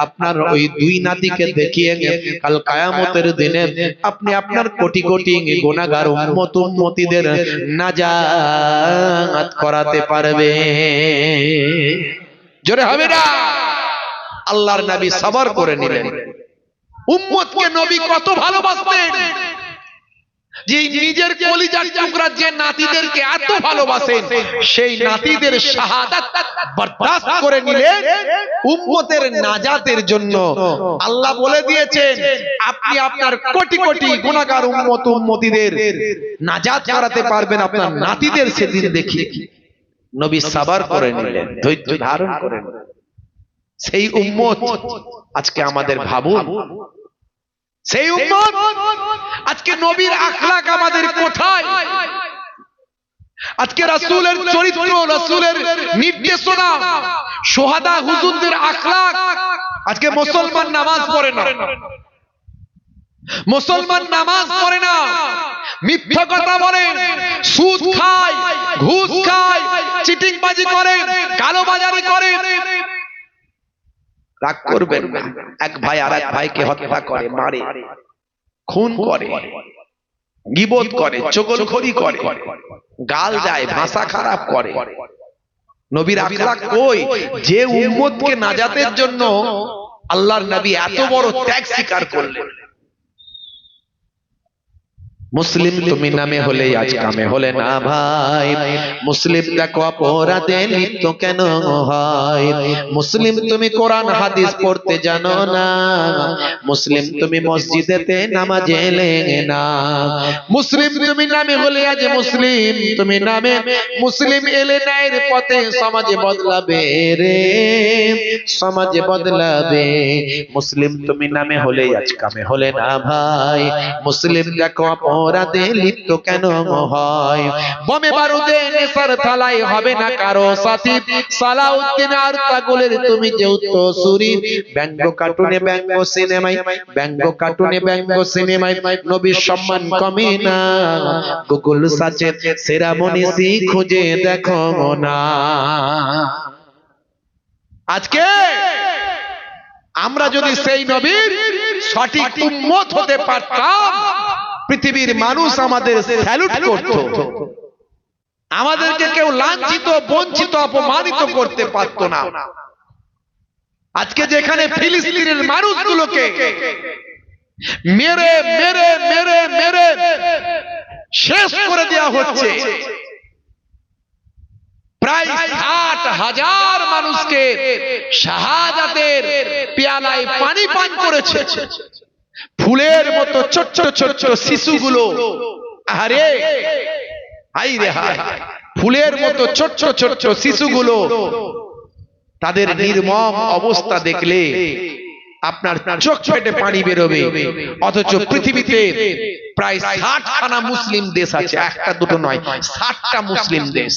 আপনার ওই দুই নাতিকে দেখিয়ে কাল কিয়ামতের দিনে আপনি আপনার কোটি কোটি গুনাহগার উম্মত উম্মতিদের নাজাত করাতে পারবে। জোরে হবে না? আল্লাহর নবী সবর করে নিলেন। উম্মতকে নবী কত ভালোবাসতেন, যে নিজের কলিজার টুকরা যে নাতিদেরকে এত ভালোবাসেন, সেই নাতিদের শাহাদাত বরদাস্ত করে নিলেন উম্মতের নাজাতের জন্য। আল্লাহ বলে দিয়েছেন, আপনি আপনার কোটি কোটি গুনাহগার উম্মত উম্মতিদের নাজাত করাতে পারবেন আপনার নাতিদের সেদিন দেখি। নবী সবর করে নিলেন, ধৈর্য ধারণ করে নিলেন। সেই উম্মত আজকে আমাদের ভাবুন, সেই উম্মত আজকে নবীর আখলাক আমাদের কোথায়? আজকে রাসূলের চরিত্র, রাসূলের নির্দেশনা, শোহাদা হুজুরদের আখলাক, আজকে মুসলমান নামাজ পড়ে না, মুসলমান নামাজ পড়ে না, মিথ্যা কথা বলে, সুদ খায়, ঘুষ খায়, চিটিংবাজি করে, কালোবাজারি করে। রাগ করবেন না, এক ভাই আরেক ভাইকে হত্যা করে, মারে, খুন করে, গীবত করে, চগলখড়ি করে, গাল দেয়, ভাষা খারাপ করে। নবীর আখলাক কই? যে উম্মতকে নাজাতের জন্য আল্লাহর নবী এত বড় ত্যাগ স্বীকার করলেন। মুসলিম তুমি নামে হলে আজ কামে হলে না ভাই, মুসলিম দেখো অপরাধে লিপ্ত কেন হয়, মুসলিম তুমি কোরআন হাদিস পড়তে জানো না, মুসলিম তুমি মসজিদেতে নামাজ এলে না, মুসলিম তুমি নামে হলে আজ মুসলিম তুমি নামে, মুসলিম এলে ন্যায়ের পথে সমাজে বদলাবে রে, সমাজে বদলাবে। মুসলিম তুমি নামে হলে আজ কামে হলে না ভাই, মুসলিম দেখো অপরাধে লিপ্ত কেন হয়, বোমে বারুদে নেশার থালায় হবে না কারো সাথী, সালাউদ্দিন আর পাগলের তুমি যে উত্তরসূরি, ব্যঙ্গ কার্টুনে ব্যঙ্গ সিনেমায়, ব্যঙ্গ কার্টুনে ব্যঙ্গ সিনেমায় নবীর সম্মান কমে না, গুগল সার্চে সেরা মনীষী খুঁজে দেখো না। আজকে আমরা যদি সেই নবীর সঠিক উম্মত হতে পারতাম, পৃথিবীর মানুষ আমাদের স্যালুট করত, আমাদেরকে কেউ লাঞ্ছিত, বঞ্চিত, অপমানিত করতে পারত না। আজকে যেখানে ফিলিস্তিনের মানুষগুলোকে মেরে মেরে মেরে মেরে শেষ করে দেওয়া হচ্ছে, প্রায় 60,000 মানুষকে শাহাদাতের পেয়ালায় পানি পান করেছে, ফুলের মতো ছোট্ট ছোট্ট শিশুগুলো, আরে হাই রে হাই, ফুলের মতো ছোট্ট ছোট্ট শিশুগুলো, তাদের নির্মম অবস্থা দেখলে আপনার চোখ ফেটে পানি বেরোবে। অথচ পৃথিবীতে প্রায় 60খানা মুসলিম দেশ আছে, একটা দুটো নয়, 60টা মুসলিম দেশ।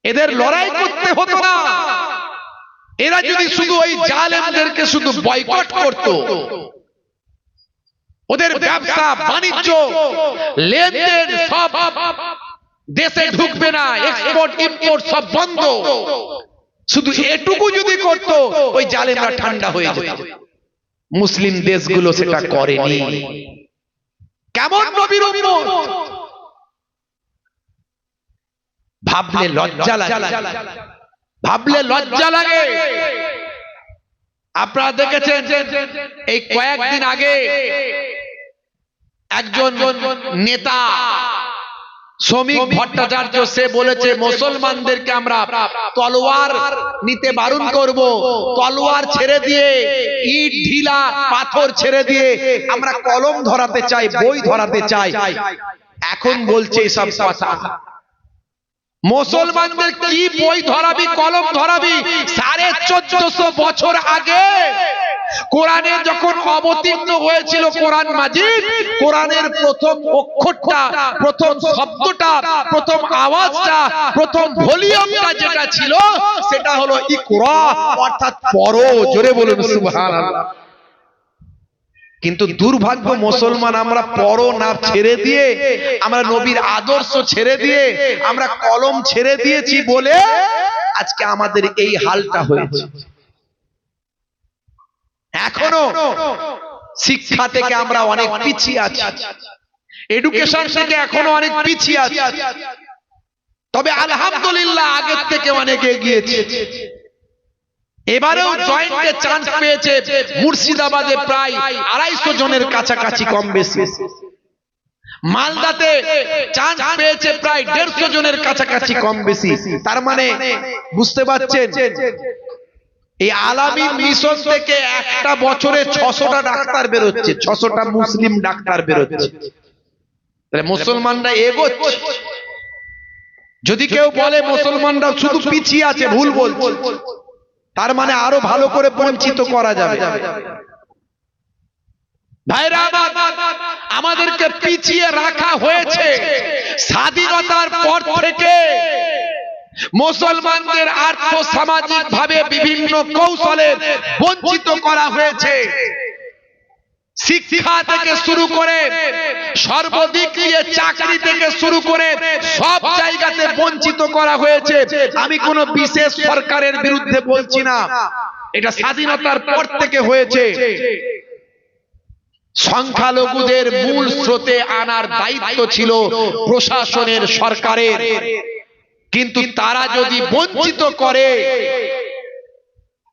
এদের লড়াই করতে হতো না, এরা যদি শুধু ওই জালেমদেরকে শুধু বয়কট করত, ওদের ব্যবসা বাণিজ্য লেনদেন সব দেশে ঢুকবে না, এক্সপোর্ট ইম্পোর্ট সব বন্ধ, শুধু এটুকু যদি করত, ওই জালেমরা ঠান্ডা হয়ে যেত। মুসলিম দেশগুলো সেটা করেনি। কেমন নবীর উম্মত, ভাবলে লজ্জা লাগে, ভাবলে লজ্জা লাগে। আপনারা দেখেছেন এই কয়েকদিন আগে একজন নেতা শ্রমিক ভট্টাচার্য, সে বলেছে মুসলমানদেরকে আমরা তলোয়ার নিতে বারণ করব, তলোয়ার ছেড়ে দিয়ে, ইট ঢিলা পাথর ছেড়ে দিয়ে আমরা কলম ধরাতে চাই, বই ধরাতে চাই। এখন বলছে এসব কথা, মুসলমানদের কি বই ধরাবি, কলম ধরাবি? 1450 বছর আগে কোরআনে যখন অবতীর্ণ হয়েছিল কোরআন মাজিদ, কোরআনের প্রথম অক্ষরটা, প্রথম শব্দটা, প্রথম আওয়াজটা, প্রথম ভলিউমটা যেটা ছিল, সেটা হলো ইকরা, অর্থাৎ পড়ো। জোরে বলুন সুবহানাল্লাহ। কিন্তু দুর্ভাগ্য, মুসলমান আমরা পড়ো না ছেড়ে দিয়ে, আমরা নবীর আদর্শ ছেড়ে দিয়ে, আমরা কলম ছেড়ে দিয়েছি বলে আজকে আমাদের এই হালটা হয়েছে। এখনো শিক্ষা থেকে আমরা অনেক পিছিয়ে আছি, এডুকেশন থেকে এখনো অনেক পিছিয়ে আছি, তবে আলহামদুলিল্লাহ আগের থেকে অনেক এগিয়েছে। এবারেও জয়েন্টে চান্স পেয়েছে মুর্শিদাবাদে প্রায় 250 জনের কাছাকাছি, কম বেশি। মালদাতে চান্স পেয়েছে প্রায় 150 জনের কাছাকাছি, কম বেশি। তার মানে বুঝতে পারছেন, এই আলামিন মিশন থেকে একটা বছরে 600টা ডাক্তার বেরোচ্ছে, 600টা মুসলিম ডাক্তার বেরোচ্ছে। তাহলে মুসলমানরা এগোচ্ছে। যদি কেউ বলে মুসলমানরা শুধু পিছিয়ে আছে, ভুল বলছে। তার মানে আরো ভালো করে বঞ্চিত করা যাবে। ভাইরা আমার, আমাদেরকে পিছিয়ে রাখা হয়েছে, স্বাধীনতার পর থেকে মুসলমানদের আর্থসামাজিক ভাবে বিভিন্ন কৌশলে বঞ্চিত করা হয়েছে। শিক্ষা থেকে শুরু করে সর্বদিক দিয়ে চাকরি থেকে শুরু করে সব জায়গাতে বঞ্চিত করা হয়েছে। আমি কোনো বিশেষ সরকারের বিরুদ্ধে বলছি না, এটা স্বাধীনতার পর থেকে হয়েছে। সংখ্যালঘুদের মূল স্রোতে আনার দায়িত্ব ছিল প্রশাসনের, সরকারের, কিন্তু তারা যদি বঞ্চিত করে,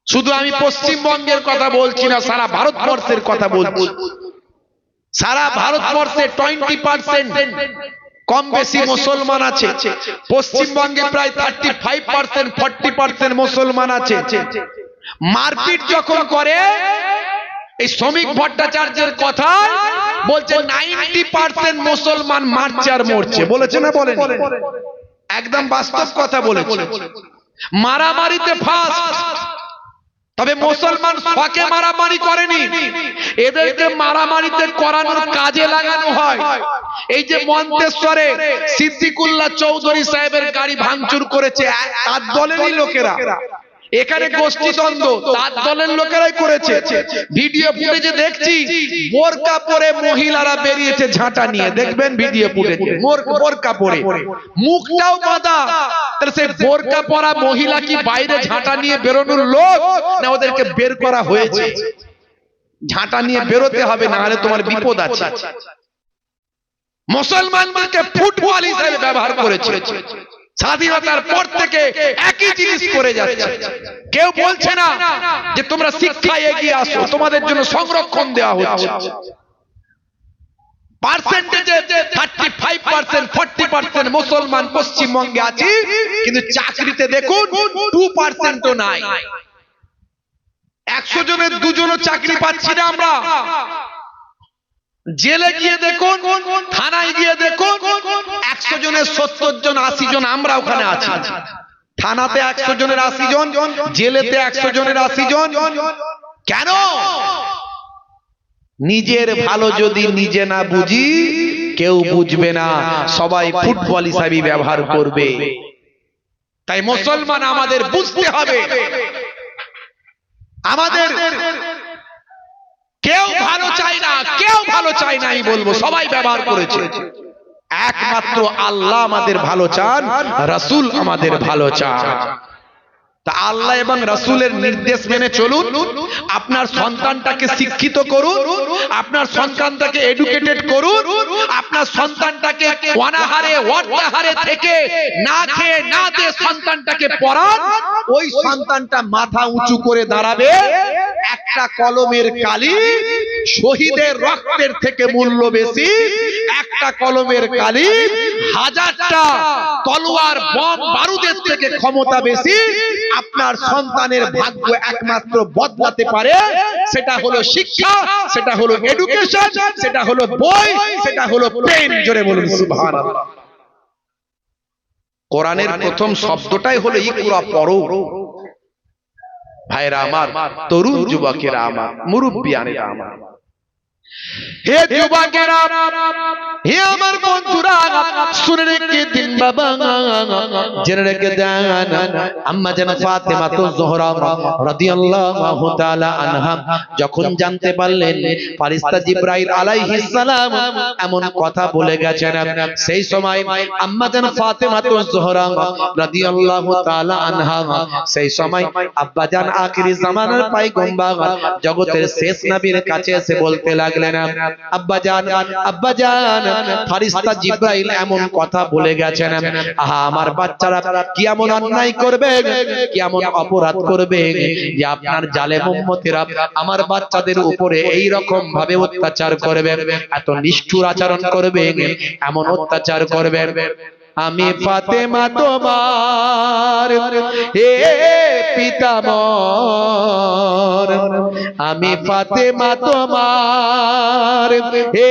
শুধু আমি পশ্চিমবঙ্গের কথা বলছি না, সারা ভারতবর্ষের কথা বলছি। সারা ভারতবর্ষে 20% কম বেশি মুসলমান আছে। পশ্চিমবঙ্গে প্রায় 35%, 40% মুসলমান আছে। মারপিট যখন করে, এই শ্রমিক ভট্টাচার্যের কথা বলছে 90% মুসলমান মারছে আর মরছে। বলেছে না বলেন? একদম বাস্তব কথা বলেছে। মারামারিতে ফার্স্ট, তবে মুসলমান শখে মারামারি করেনি, এদেরকে মারামারিতে করানোর কাজে লাগানো হয়। এই যে মন্তেশ্বরে সিদ্দিকুল্লাহ চৌধুরী সাহেবের গাড়ি ভাঙচুর করেছে তার দলেরই লোকেরা, এখানে গোষ্ঠীদ্বন্দ্ব তার দলের লোকেরাই করেছে। ভিডিও ফুটেজে দেখছি বোরকা পরে মহিলারা বেরিয়েছে ঝাঁটা নিয়ে, দেখবেন ভিডিও ফুটেজে বোরকা পরে, মুখটাও বাঁধা। তাহলে সেই বোরকা পরা মহিলা কি বাইরে ঝাঁটা নিয়ে বেরোনোর লোক, না ওদেরকে বের করা হয়েছে? ঝাঁটা নিয়ে বেরোতে হবে, না হলে তোমার বিপদ আছে। মুসলমানদেরকে ফুটবল হিসেবে ব্যবহার করেছে। স্বাধীনতার পর থেকে একই জিনিস করে যাচ্ছে। কেউ বলছে না যে তোমরা শিক্ষায় এগিয়ে আসো, তোমাদের জন্য সংরক্ষণ দেওয়া হচ্ছে। পার্সেন্টেজে 35%, 40% মুসলমান পশ্চিমবঙ্গে আছে, কিন্তু চাকরিতে দেখুন 2%ও নাই। 100 জনের 2 জনও চাকরি পাচ্ছি না আমরা। জেলে গিয়ে দেখুন, থানায় গিয়ে দেখুন, 100 জনের 70 জন 80 জন আমরা ওখানে আছি। থানাতে 100 জনের 80 জন, জেলেতে 100 জনের 80 জন। কেন? নিজের ভালো যদি নিজে না বুঝি, কেউ বুঝবে না, সবাই ফুটবল হিসাবে ব্যবহার করবে। তাই মুসলমান আমাদের বুঝতে হবে, আমাদের কেউ ভালো চায় না, কেউ ভালো চায় না আমি বলবো, সবাই ব্যবহার করেছে। একমাত্র আল্লাহ আমাদের ভালো চান, রাসূল আমাদের ভালো চান। তা আল্লাহ এবং রাসূলের নির্দেশ মেনে চলুন। আপনার সন্তানটাকে শিক্ষিত করুন, আপনার সন্তানটাকে এডুকেটেড করুন, আপনার সন্তানটাকে অনাহারে অর্ধাহারে থেকে না খেয়ে না দিয়ে সন্তানটাকে পড়ান। ওই সন্তানটা মাথা উঁচু করে দাঁড়াবে। একটা কলমের কালি শহীদের রক্তের থেকে মূল্য বেশি, একটা কলমের কালি হাজারটা তলোয়ার বম বারুদের থেকে ক্ষমতা বেশি। আপনার সন্তানের ভাগ্য একমাত্র বদলাতে পারে, সেটা হলো শিক্ষা, সেটা হলো এডুকেশন, সেটা হলো বই, সেটা হলো প্রেম। জোরে বলুন সুবহানাল্লাহ। কোরআনের প্রথম শব্দটাই হলো ইকরা, পড়ো। ভাইরা আমার, তরুণ যুবকেরা আমার, মুরব্বিয়ানেরা আমার, হে যুবকেরা, হে আমার বন্ধুরা, শুনে রেখে দিন বাবা, জেনে রেখে দেন। আম্মা জান ফাতেমা জোহরা রাদিয়াল্লাহু তাআলা আনহা যখন জানতে পারলেন ফারিস্তা জিবরাইল আলাইহিস সালাম এমন কথা বলে গেছেন, সেই সময় আম্মা জান ফাতেমা জোহরা রাদিয়াল্লাহু তাআলা আনহা, সেই সময় আব্বা জান আখিরি জামানার পয়গম্বর জগতের শেষ নবীর কাছে এসে বলতে লাগলেন, আব্বা জান, আব্বা জান, ফারিস্তা জিবরাইল এমন কথা বলে গেছেন, আহা আমার বাচ্চারা কি এমন অন্যায় করবে, কি এমন অপরাধ করবে যে আপনার জালেম উম্মতেরা আমার বাচ্চাদের উপরে এই রকম ভাবে অত্যাচার করবে, এত নিষ্ঠুর আচরণ করবে, এমন অত্যাচার করবে। আমি ফাতেমা তোমার হে পিতামর, আমি ফাতেমা তোমার হে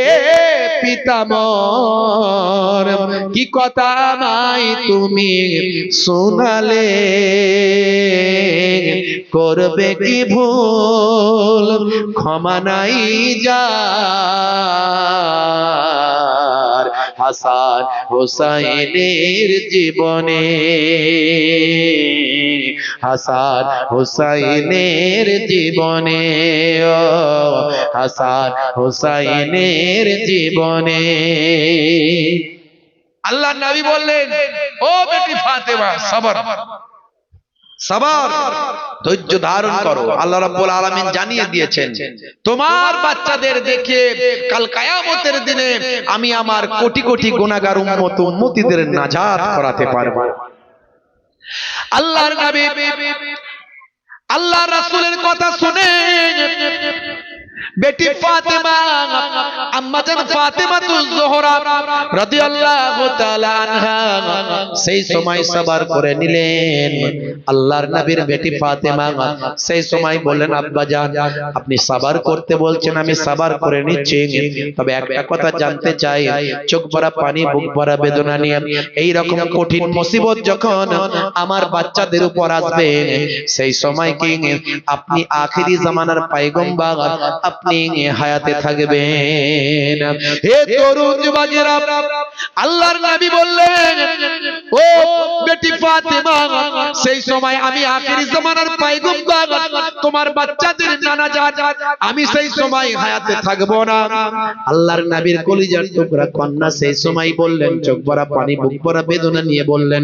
পিতামর, কি কথা আমায় তুমি শোনালে, করবে কি ভুল ক্ষমা নাই যার, হাসান হুসাইনের জীবনে, হাসান হুসাইনের জীবনে, ও হাসান হুসাইনের জীবনে। আল্লাহ নবী বললেন, ও বেটি ফাতেমা সবর, সবর, ধৈর্য ধারণ করো। আল্লাহ রাব্বুল আলামিন জানিয়ে দিয়েছেন, তোমার বাচ্চাদের দেখে কাল কিয়ামতের দিনে আমি আমার কোটি কোটি গুনাহগার উম্মত উম্মতিদের নাজাত করাতে পারবো। আল্লাহর নবী আল্লাহ রাসূলের কথা শুনে বেটি ফাতেমা, আম্মা জান ফাতেমাতুজ যোহরা রাদিয়াল্লাহু তাআলা আনহা সেই সময় সবর করে নিলেন। আল্লাহর নবীর বেটি ফাতেমা সেই সময় বললেন, আব্বা জান আপনি সবর করতে বলছেন, আমি সবর করে নিচ্ছি, তবে একটা কথা জানতে চাই, চোখ ভরা পানি বুক ভরা বেদনা নিয়ে এই রকম কঠিন মুসিবত যখন আমার বাচ্চাদের উপর আসবে, সেই সময় কি আপনি আখিরি জামানার পয়গম্বর আপনি হায়াতে থাকবেন? হে তরুণ যুবকেরা, আল্লাহর নবী বললেন, ও বেটি ফাতেমা সেই সময় আমি আখিরি জামানার পয়গম্বর, তোমার বাচ্চাদের নানাজাত আমি সেই সময় হায়াতে থাকবো না। আল্লাহর নবীর কলিজার টুকরা কন্যা সেই সময় বললেন, চোখ ভরা পানি বুক ভরা বেদনা নিয়ে বললেন,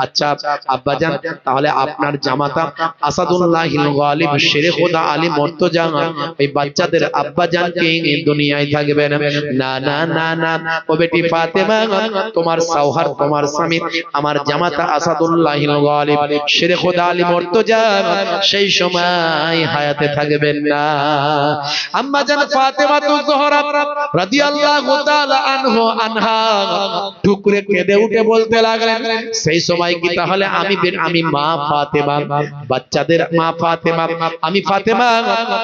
আচ্ছা আব্বাজান, তাহলে আপনার জামাতা আসাদুল্লাহিল গালিব শেরে খোদা আলী মুর্তজা ওই বাচ্চাদের আব্বাজান কে দুনিয়ায় থাকবেন না? না না না, ও বেটি ফাতেমা, তোমার সওহার তোমার স্বামী আমার জামাতা আসাদুল্লাহিল গালিব শেরে খোদা আলী মুর্তজা সেই সময় হায়াতে থাকবেন না। আম্মা জান ফাতেমাতুজ যোহরা রাদিয়াল্লাহু তাআলা আনহা টুকরে কেঁদে উঠে বলতে লাগলেন, সেই সময় কি তাহলে আমি মা ফাতেমা, বাচ্চাদের মা ফাতেমা, আমি ফাতেমা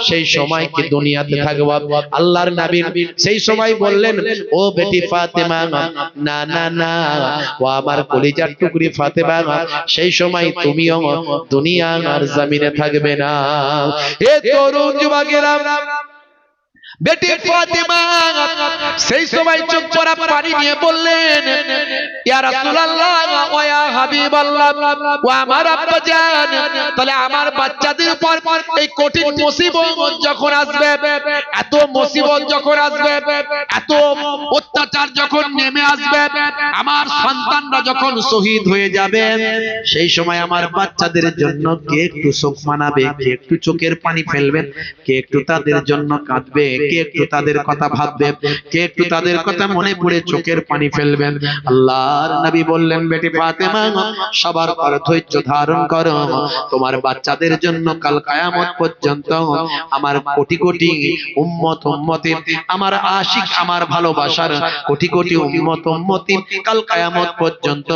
সেই সময় কি দুনিয়াতে থাকব? আল্লাহর নবী সেই সময় বললেন, ও বেটি ফাতেমা, না না না, ও আমার কলিজার টুকরি ফাতেমা, সেই সময় তুমিও দুনিয়ার জমিনে থাকবে না। হে তরুণ যুবকেরা, বেটি ফাতেমা সেই সময় চোখ ভরা পানি নিয়ে বললেন, ইয়া রাসূলুল্লাহ ওয়া ইয়া হাবিবাল্লাহ, ও আমার আব্বাজান, তাহলে আমার বাচ্চাদের উপর এই কঠিন মুসিবত যখন আসবে, এত মুসিবত যখন আসবে, এত অত্যাচার যখন নেমে আসবে, আমার সন্তানরা যখন শহীদ হয়ে যাবে, সেই সময় আমার বাচ্চাদের জন্য কে একটু শোক মানাবে, কে একটু চোখের পানি ফেলবে, কে একটু তাদের জন্য কাঁদবে, কে একটু তাদের কথা ভাববে, কে একটু তাদের কথা মনে পড়ে চোখের পানি ফেলবেন? আল্লাহর নবী বললেন, বেটি ফাতেমা সবার পর ধৈর্য ধারণ করো, তোমার বাচ্চাদের জন্য কাল কিয়ামত পর্যন্ত আমার কোটি কোটি উম্মত উম্মতি, আমার আশিক আমার ভালোবাসার কোটি কোটি উম্মত উম্মতি কাল কিয়ামত পর্যন্ত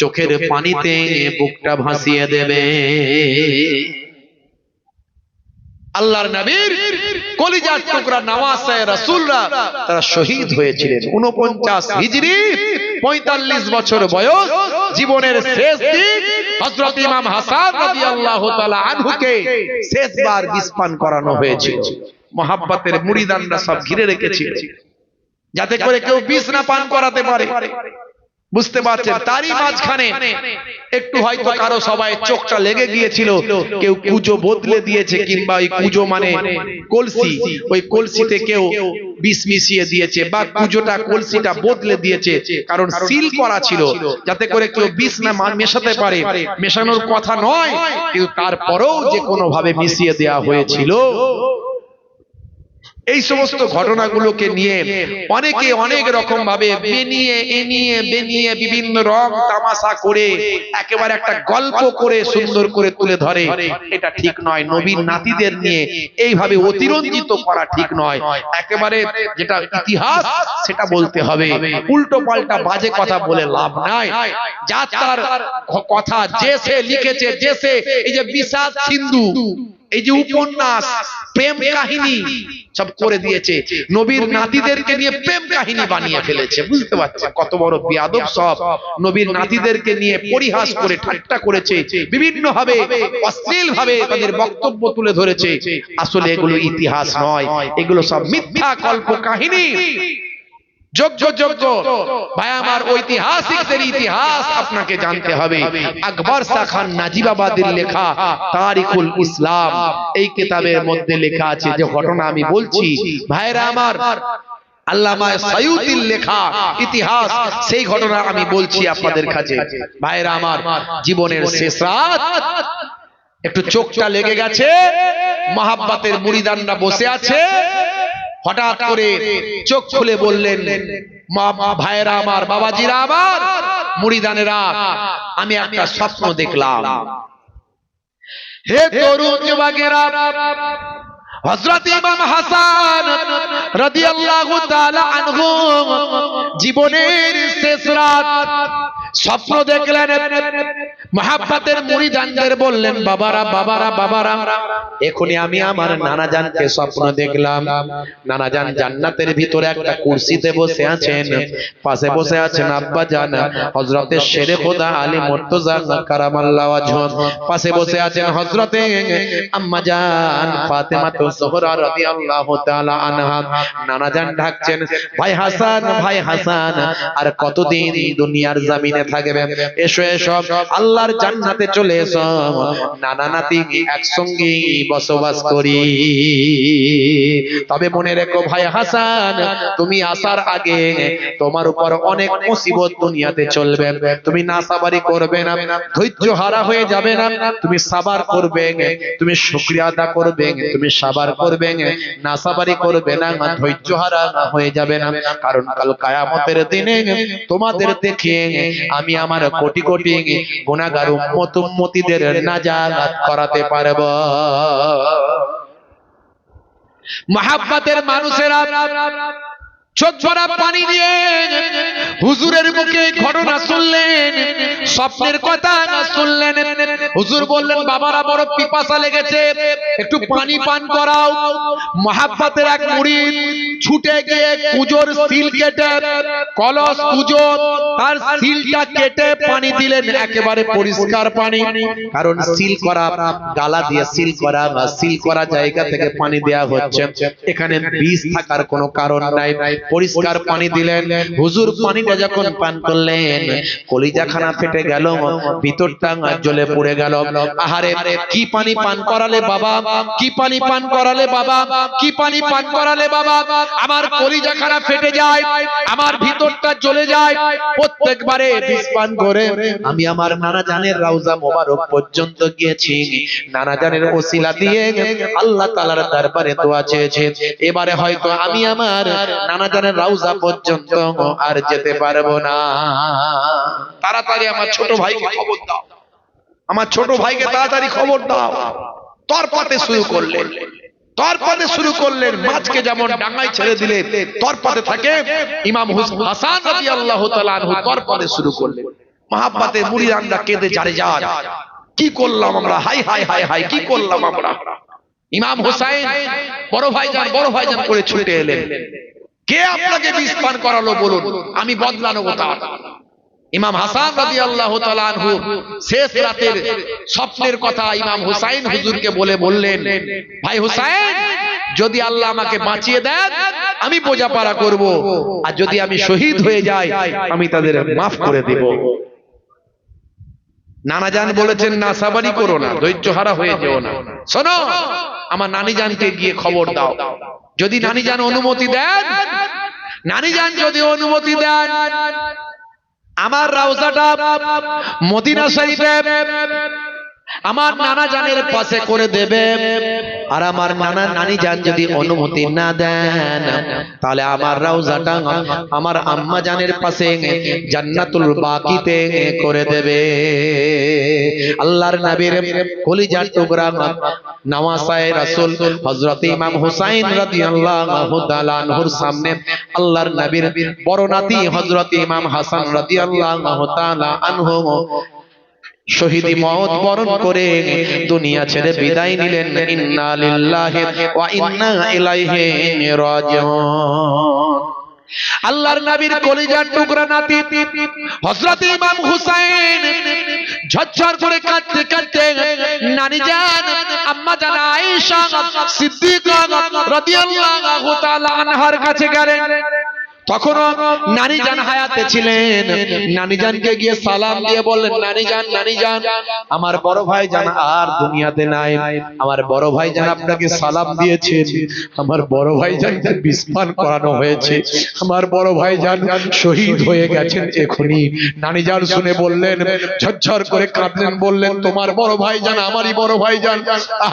চোখের পানিতে বুকটা ভাসিয়ে দেবে। আল্লাহর নবীর কলিজার টুকরা নওয়াসে রাসূলরা তারা শহীদ হয়েছিলেন 49 হিজরি, 45 বছর বয়স, জীবনের শেষ দিন হযরত ইমাম হাসান রাদিয়াল্লাহু তাআলা আনহুকে শেষবার বিষ পান করানো হয়েছিল। মুহাব্বতের মুরিদানরা সব ঘিরে রেখেছিল যাতে করে কেউ বিষ না পান করাতে পারে। বুঝতে পারছেন? তারই মাঝখানে একটু হয়তো কারো সবাই চোখটা লেগে গিয়েছিল, কেউ কুজো বদলে দিয়েছে, কিংবা ওই কুজো মানে কলসি, ওই কলসিতে কেউ বিষ মিশিয়ে দিয়েছে, বা কুজোটা কলসিটা বদলে দিয়েছে, কারণ সিল করা ছিল যাতে করে কেউ বিষ না মেশাতে পারে। মেশানোর কথা নয়, কিন্তু তারপরেও যে কোনো ভাবে মিশিয়ে দেওয়া হয়েছিল। এই সমস্ত ঘটনাগুলোকে নিয়ে অনেকে অনেক রকম ভাবে বেনিয়ে বিভিন্ন রং তামাশা করে একেবারে একটা গল্প করে সুন্দর করে তুলে ধরে। এটা ঠিক নয়। নবীর নাতিদের নিয়ে এইভাবে অতিরঞ্জিত করা ঠিক নয়। একেবারে যেটা ইতিহাস সেটা বলতে হবে, উল্টো পাল্টা বাজে কথা বলে লাভ নাই। যা তার কথা যে সে লিখেছে, যে সে এই যে বিষাদ সিন্ধু, এই যে উপন্যাস, প্রেম কাহিনী সব করে দিয়েছে, নবীর নাতিদেরকে নিয়ে প্রেম কাহিনী বানিয়ে ফেলেছে। বুঝতে পারছেন কত বড় বিয়াদব সব? নবীর নাতিদেরকে নিয়ে পরিহাস করে ঠাট্টা করেছে, বিভিন্ন ভাবে অশ্লীল ভাবে তাদের বক্তব্য তুলে ধরেছে। আসলে এগুলো ইতিহাস নয়, এগুলো সব মিথ্যা কল্প কাহিনী। যোগ্য যোগ্য ভাই আমার, ঐতিহাসিকদের ইতিহাস আপনাকে জানতে হবে। আকবর শাহ খান নাজিবাবাদের লেখা তারিখুল ইসলাম এই কিতাবের মধ্যে লেখা আছে যে ঘটনা আমি বলছি ভাইরা আমার, আল্লামা সায়ুতির লেখা ইতিহাস, সেই ঘটনা আমি বলছি আপনাদের কাছে। ভাইরা আমার, জীবনের শেষ রাত, একটু চোখটা লেগে গেছে, মহাব্বতের মুরিদানরা বসে আছে, হঠাৎ করে চোখ খুলে বললেন, ভাইরা আমার, বাবাজিরা আমার, মুরিদানেরা, আমি একটা স্বপ্ন দেখলাম। হে তরুণ যুবকেরা, হযরত ইমাম হাসান রাদিয়াল্লাহু তাআলা আনহু জীবনের শেষ রাত স্বপ্ন দেখলেন। মহাব্বতের মুরিদানদের বললেন, বাবারা বাবারা বাবারা, এখনই আমি আমার নানা জানকে স্বপ্ন দেখলাম। নানা জান জান্নাতের ভিতরে একটা কুরসিতে বসে আছেন, পাশে বসে আছেন আব্বা জান হযরতে শেরে খোদা আলী মুর্তজা কারামাল্লাহু ওয়াজহু, পাশে বসে আছেন হযরতে আম্মা জান ফাতেমা জোহরা রাদিয়াল্লাহু তাআলা আনহা। নানা জান ডাকছেন, ভাই হাসান, ভাই হাসান, আর কতদিন দুনিয়ার জমিনে থাকবে? এসো এসো, আল্লাহর জান্নাতে চলে এসো, নানা নাতি একসঙ্গে বসবাস করি। তবে মনে রেখো ভাই হাসান, তুমি আসার আগে তোমার উপর অনেক মুসিবত দুনিয়াতে চলবে, তুমি নাসাবারি করবে না, ধৈর্য হারা হয়ে যাবে না, তুমি সাবার করবে, তুমি শুকরিয়া আদা করবে, তুমি সাবার করবে, নাসাবারি করবে না, ধৈর্য হারা হয়ে যাবে না। কারণ কাল কিয়ামতের দিনে তোমাদের দেখে আমি আমার কোটি কোটি গুনাহগার উম্মত উম্মতিদের নাজাত করাতে পারব। মহাব্বতের মানুষেরা চোখ ভরা পানি দিয়ে হুজুরের মুখে ঘটনা শুনলেন, স্বপ্নের কথা শুনলেন। হুজুর বললেন, বাবারা বড় পিপাসা লেগেছে, একটু পানি পান করাও। মহাব্বতের এক মুরিদ ছুটে গিয়ে কুজোর সিল কেটে, কলস কুজো তার সিলটা কেটে পানি দিলেন, একেবারে পরিষ্কার পানি। কারণ সিল করা গালা দিয়ে সিল করা জায়গা থেকে পানি দেয়া হচ্ছে, এখানে বিষ থাকার কোনো কারণ নাই, পরিষ্কার পানি দিলেন। হুজুর পানিটা যখন পান করলেন, কলিজাখানা ফেটে গেল, ভিতরটা জ্বলে পড়ে গেল। আহারে, কি পানি পান করালে বাবা, কি পানি পান করালে বাবা, কি পানি পান করালে বাবা, আমার কলিজাখানা ফেটে যায়, আমার ভিতরটা জ্বলে যায়। প্রত্যেকবারে বিষ পান করে আমি আমার নানা জানের রওজা মোবারক পর্যন্ত গিয়েছি, নানা জানের ওসিলা দিয়ে আল্লাহ তাআলার দরবারে দোয়া চেয়েছি। এবারে হয়তো আমি আমার নানা জানের রওজা পর্যন্ত আর যেতে পারবো না। তাড়াতাড়ি আমার ছোট ভাইকে খবর দাও, আমার ছোট ভাইকে তাড়াতাড়ি খবর দাও। তরপাতে শুরু করলেন, তরপাতে শুরু করলেন। মাছকে যেমন ডাঙায় ছেড়ে দিলে তরপাতে থাকে, ইমাম হাসান রাদিয়াল্লাহু তাআলা আনহু তরপাতে শুরু করলেন। মহাব্বতে মুরিদানরা কেঁদে জারে যান, কি করলাম আমরা, হাই হাই হাই হাই, কি করলাম আমরা। ইমাম হুসাইন বড় ভাইজান করে ছুটে এলেন। কে আপনাকে বিষ পান করালো বলুন, আমি বদলা নেব তার। ইমাম হাসান রাদিয়াল্লাহু তাআলা আনহু শেষ রাতের স্বপ্নের কথা ইমাম হুসাইন হুজুরকে বললেন, ভাই হুসাইন, যদি আল্লাহ আমাকে বাঁচিয়ে দেন আমি বোঝাপড়া করব, আর যদি আমি শহীদ হয়ে যাই আমি তাদের মাফ করে দেব। নানা জান বলেছেন, না সাবারি করো না, ধৈর্য হারা হয়ে যেও না, শোনো আমার নানি জানকে গিয়ে খবর দাও। যদি নানি জান অনুমতি দেন, নানি জান যদি অনুমতি দেন, আমার রওজাটা মদিনা শরীফে আমার নানা জানের পাশে করে দেবে। আর আমার নানি জান যদি অনুমতি না দেন, তাহলে আমার রওজাটা আমার আম্মা জানের পাশে জান্নাতুল বাকিতে করে দেবে। আল্লাহর নবীর কলিজার টুকরা নওয়াসায়ে রাসূল হযরত ইমাম হুসাইন রাদিয়াল্লাহু তাআলা আনহুর সামনে আল্লাহর নবীর বড় নাতি হযরত ইমাম হাসান রাদিয়াল্লাহু তাআলা আনহু শহীদি মওত বরণ করে দুনিয়া ছেড়ে বিদায় নিলেন। ইন্না লিল্লাহি ওয়া ইন্না ইলাইহি রাজিউন। আল্লাহর নবীর কলিজার টুকরা নাতি হযরত ইমাম হুসাইন ঝরঝর করে কাঁদতে কাঁদতে নানি জান আম্মা জান আয়েশা সিদ্দিকা রাদিয়াল্লাহু তাআলা আনহার কাছে গেলেন। তখন নানি জান হায়াতে ছিলেন। নানি জানকে গিয়ে সালাম দিয়ে বললেন, নানি জান আমার বড় ভাই জান আর দুনিয়াতে নাই, আমার বড় ভাই জান আপনাকে সালাম দিয়েছেন, আমার বড় ভাই জানকে বিস্ফান করানো হয়েছে, আমার বড় ভাই জান শহীদ হয়ে গেছেন এখনই। নানি জান শুনে বললেন, ঝরঝর করে কাঁদলেন, বললেন, তোমার বড় ভাই জান আমারই বড় ভাই জান,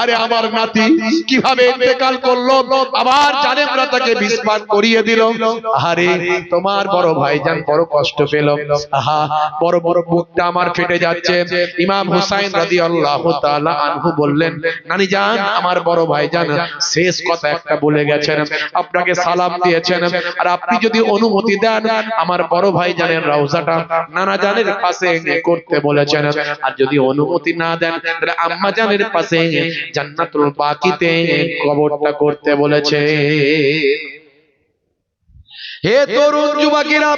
আরে আমার নাতি কিভাবে ইন্তেকাল করলো, আবার জানেমরা তাকে বিস্ফান করিয়ে দিল, আরে তোমার বড় ভাইজান বড় কষ্ট পেল, আহা বড় বড় বুকটা আমার ফেটে যাচ্ছে। ইমাম হুসাইন রাদিয়াল্লাহু তাআলা আনহু বললেন, নানি জান আমার বড় ভাইজান শেষ কথা একটা বলে গেছেন, আপনাকে সালাম দিয়েছেন, আর আপনি যদি অনুমতি দেন আমার বড় ভাইজানের রওজাটা নানা জানের পাশে করতে বলেছেন, আর যদি অনুমতি না দেন তাহলে আম্মা জানের পাশে জান্নাতুল বাকিতে কবরটা করতে বলেছে। হে তরুণ যুবকেরা,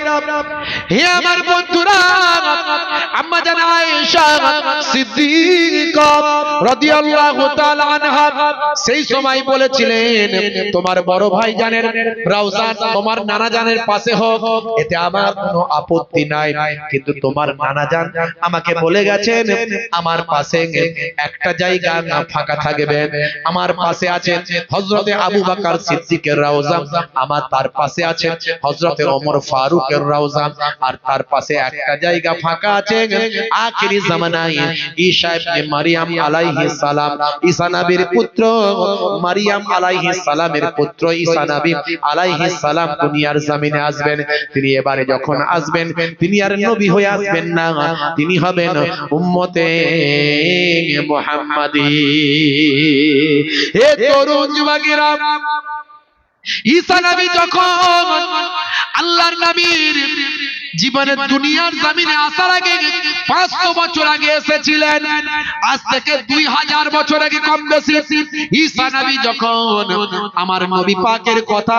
হে আমার বন্ধুরা, আম্মা জান আয়েশা সিদ্দিকা রাদিয়াল্লাহু তাআলা আনহা সেই সময় বলেছিলেন, তোমার বড় ভাই জানের রওজা তোমার নানা জানের পাশে হোক, এতে আমার কোনো আপত্তি নাই, কিন্তু তোমার নানা জান আমাকে বলে গেছেন আমার পাশে একটা জায়গা না ফাঁকা থাকবে, আমার পাশে আছে হযরতে আবু বকর সিদ্দিকের রওজা, আমার তার পাশে আছে হযরতে ওমর ফারুকের রওজা, আর তার পাশে একটা জায়গা ফাঁকা আছে আখিরি জামানায় ঈসা ইবনে মারইয়াম আলাইহিস সালাম, ঈসা নবীর পুত্র মারইয়াম আলাইহিস সালামের পুত্র ঈসা নবী আলাইহিস সালাম দুনিয়ার জমিনে আসবেন। তিনি এবারে যখন আসবেন তিনি আর নবী হয়ে আসবেন না, তিনি হবেন উম্মতে মুহাম্মাদী। হে তরুণ যুবকেরা, ঈসা নবী যখন আল্লাহর নবীর জীবনের দুনিয়ার জমিনে আসার আগে 500 বছর আগে এসেছিলেন, আজ থেকে 2000 বছর আগে কম বেশি ঈসা নবী যখন আমার নবী পাকের কথা,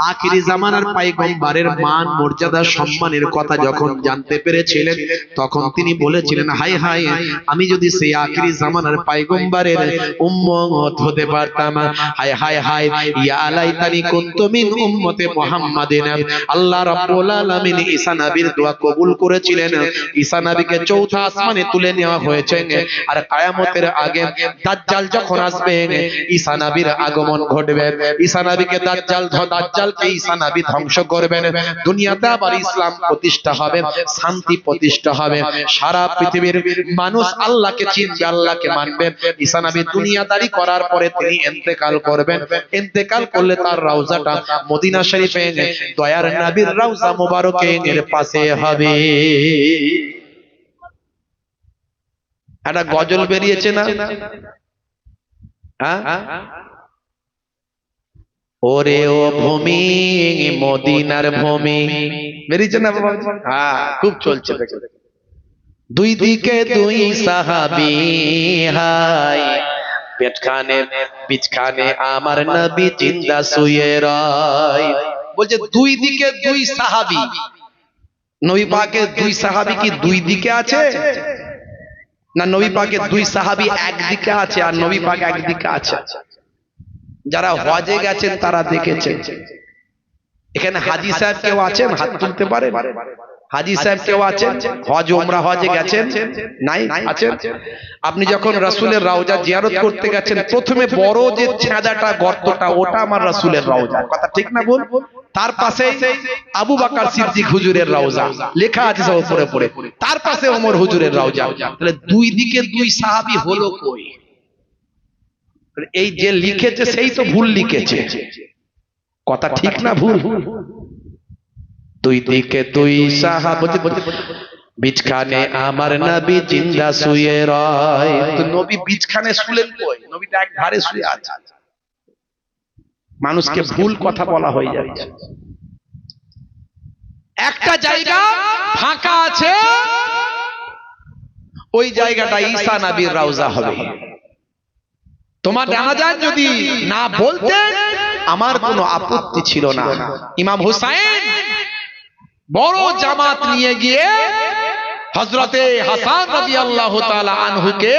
আখিরি জামানার পয়গম্বরের মান মর্যাদা সম্মানের কথা যখন জানতে পেরেছিলেন, তখন তিনি বলেছিলেন, হায় হায় আমি যদি সেই আখিরি জামানার পয়গম্বরের উম্মত হতে পারতাম, হায় হায় হায় ইয়া লাইতানি কুনতু মিন উম্মতে মুহাম্মাদিন। আল্লাহ রাব্বুল আলামিন ঈসা নবীর দোয়া কবুল করেছিলেন। ঈসা নবীকে চৌথা আসমানে তুলে নেওয়া হয়েছে, আর কিয়ামতের আগে দাজ্জাল যখন আসবে ঈসা নবীর আগমন ঘটবে, ঈসা নবীকে দাজ্জালকে ঈসা নবী ধ্বংস করবেন, দুনিয়াতে আবার ইসলাম প্রতিষ্ঠা হবে, শান্তি প্রতিষ্ঠা হবে, সারা পৃথিবীর মানুষ আল্লাহকে চিনবে, আল্লাহকে মানবে। ঈসা নবী দুনিয়াদারি করার পরে তিনি ইন্তেকাল করবেন, ইন্তেকাল করলে তার রওজাটা মদিনা শরীফে দয়ার নবীর রওজা মুবারকের পাশে হবে। একটা গজল বেরিয়েছে না, ওরে ও ভূমি মদিনার ভূমি, বেরিয়েছে না বাবা? হ্যাঁ, খুব চলছে। দুই দিকে দুই সাহাবী, হায় পেটখানে বিছখানে আমার নবী জিন্দা শুয়ে রয়। বলছে দুই দিকে দুই সাহাবী, নবী পাকের দুই সাহাবী কি দুই দিকে আছে না নবী পাকের দুই সাহাবী একদিকে আছে আর নবী পাক একদিকে আছে? যারা হজে গেছেন তারা দেখেছেন। এখানে হাজী সাহেব কেউ আছেন? হাত তুলতে পারে। হাজী সাহেব কেউ আছেন? হজ ওমরা হজে গেছেন? নাই আছেন? আপনি যখন রাসূলের রওজা জিয়ারত করতে গেছেন, প্রথমে বড় যে ছেঁদাটা গর্তটা ওটা আমার রাসূলের রওজা, কথা ঠিক না বল? তার পাশে আবু বকর সিদ্দিক হুজুরের রওজা লেখা আছে সব উপরে পড়ে, তার পাশে ওমর হুজুরের রওজা। তাহলে দুই দিকে দুই সাহাবী হলো কই? এই যে লিখেছে সেই তো ভুল লিখেছে, কথা ঠিক না ভুল? দুই দিকে দুই সাহাবী, বিছখানে আমার নবী জিন্দা শুয়ে রয়। তো নবী বিছখানে শুলেন কই? নবী তো এক ধারে শুয়ে আছে। মানুষকে ভুল কথা বলা হয়ে যাচ্ছে। একটা জায়গা ফাঁকা আছে, ওই জায়গাটা ঈসা নবীর রওজা হবে। তোমার জানাজান যদি না বলতেন আমার কোনো আপত্তি ছিল না। ইমাম হুসাইন বড় জামাত নিয়ে গিয়ে হযরতে হাসান রাদিয়াল্লাহু তাআলা আনহুকে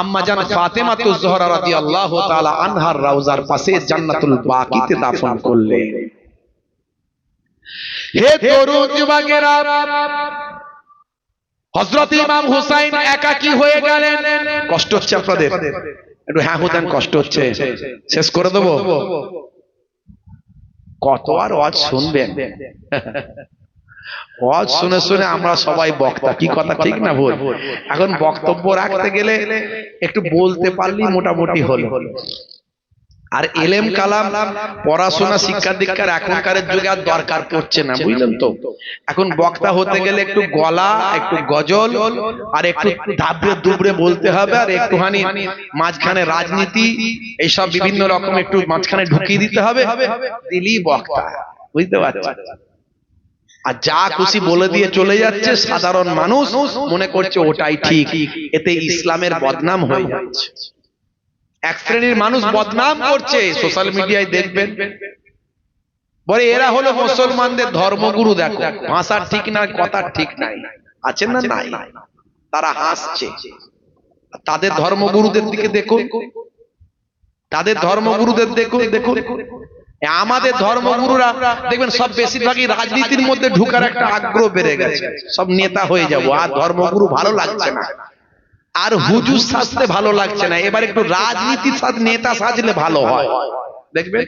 আম্মা জান ফাতেমাতুজ জোহরা রাদিয়াল্লাহু তাআলা আনহার রওজার পাশে জান্নাতুল বাকিতে দাফন করলেন। হে তরুণ যুবকেরা, হযরত ইমাম হুসাইন একাকী হয়ে গেলেন। কষ্ট হচ্ছে আপনাদের? একটু হ্যাঁ হুদান কষ্ট হচ্ছে, শেষ করে দেবো। কত আর ওয়াজ শুনবেন? ওয়াজ শুনে শুনে আমরা সবাই বক্তা, কি কথা ঠিক না ভুল? এখন বক্তব্য রাখতে গেলে একটু বলতে পারলেই মোটামুটি হলো। আর এলেম কালাম পড়াশোনা শিক্ষা দীক্ষার এখনকার যুগে আর দরকার পড়ছে না, বুঝলেন তো? এখন বক্তা হতে গেলে একটু গলা, একটু গজল, আর একটু ধাবড়ে দুবড়ে বলতে হবে, আর একটুখানি মাঝখানে রাজনীতি এইসব বিভিন্ন রকম একটু মাঝখানে ঢুকিয়ে দিতে হবে, দিলি বক্তা, বুঝতে পারছেন? আর যা খুশি বলে দিয়ে চলে যাচ্ছে, সাধারণ মানুষ মনে করছে ওটাই ঠিক, এতে ইসলামের বদনাম হয়ে যাচ্ছে। এক শ্রেণীর মানুষ বদনাম করছে, সোশ্যাল মিডিয়ায় দেখবেন, বলে এরা হলো মুসলমানদের ধর্মগুরু। দেখো ভাষা ঠিক না, কথা ঠিক নাই, আছেন না? নাই, তারা হাসছে। তাদের ধর্মগুরুদের দিকে দেখুন, তাদের ধর্মগুরুদের দেখুন। আমাদের ধর্মগুরুরা দেখবেন সব বেশিরভাগই রাজনীতির মধ্যে ঢুকার একটা আগ্রহ বেড়ে গেছে, সব নেতা হয়ে যাব, আর ধর্মগুরু ভালো লাগছে না, আর হুজুর সাজতে ভালো লাগছে না, এবার একটু রাজনীতির সাথে নেতা সাজলে ভালো হয়। দেখবেন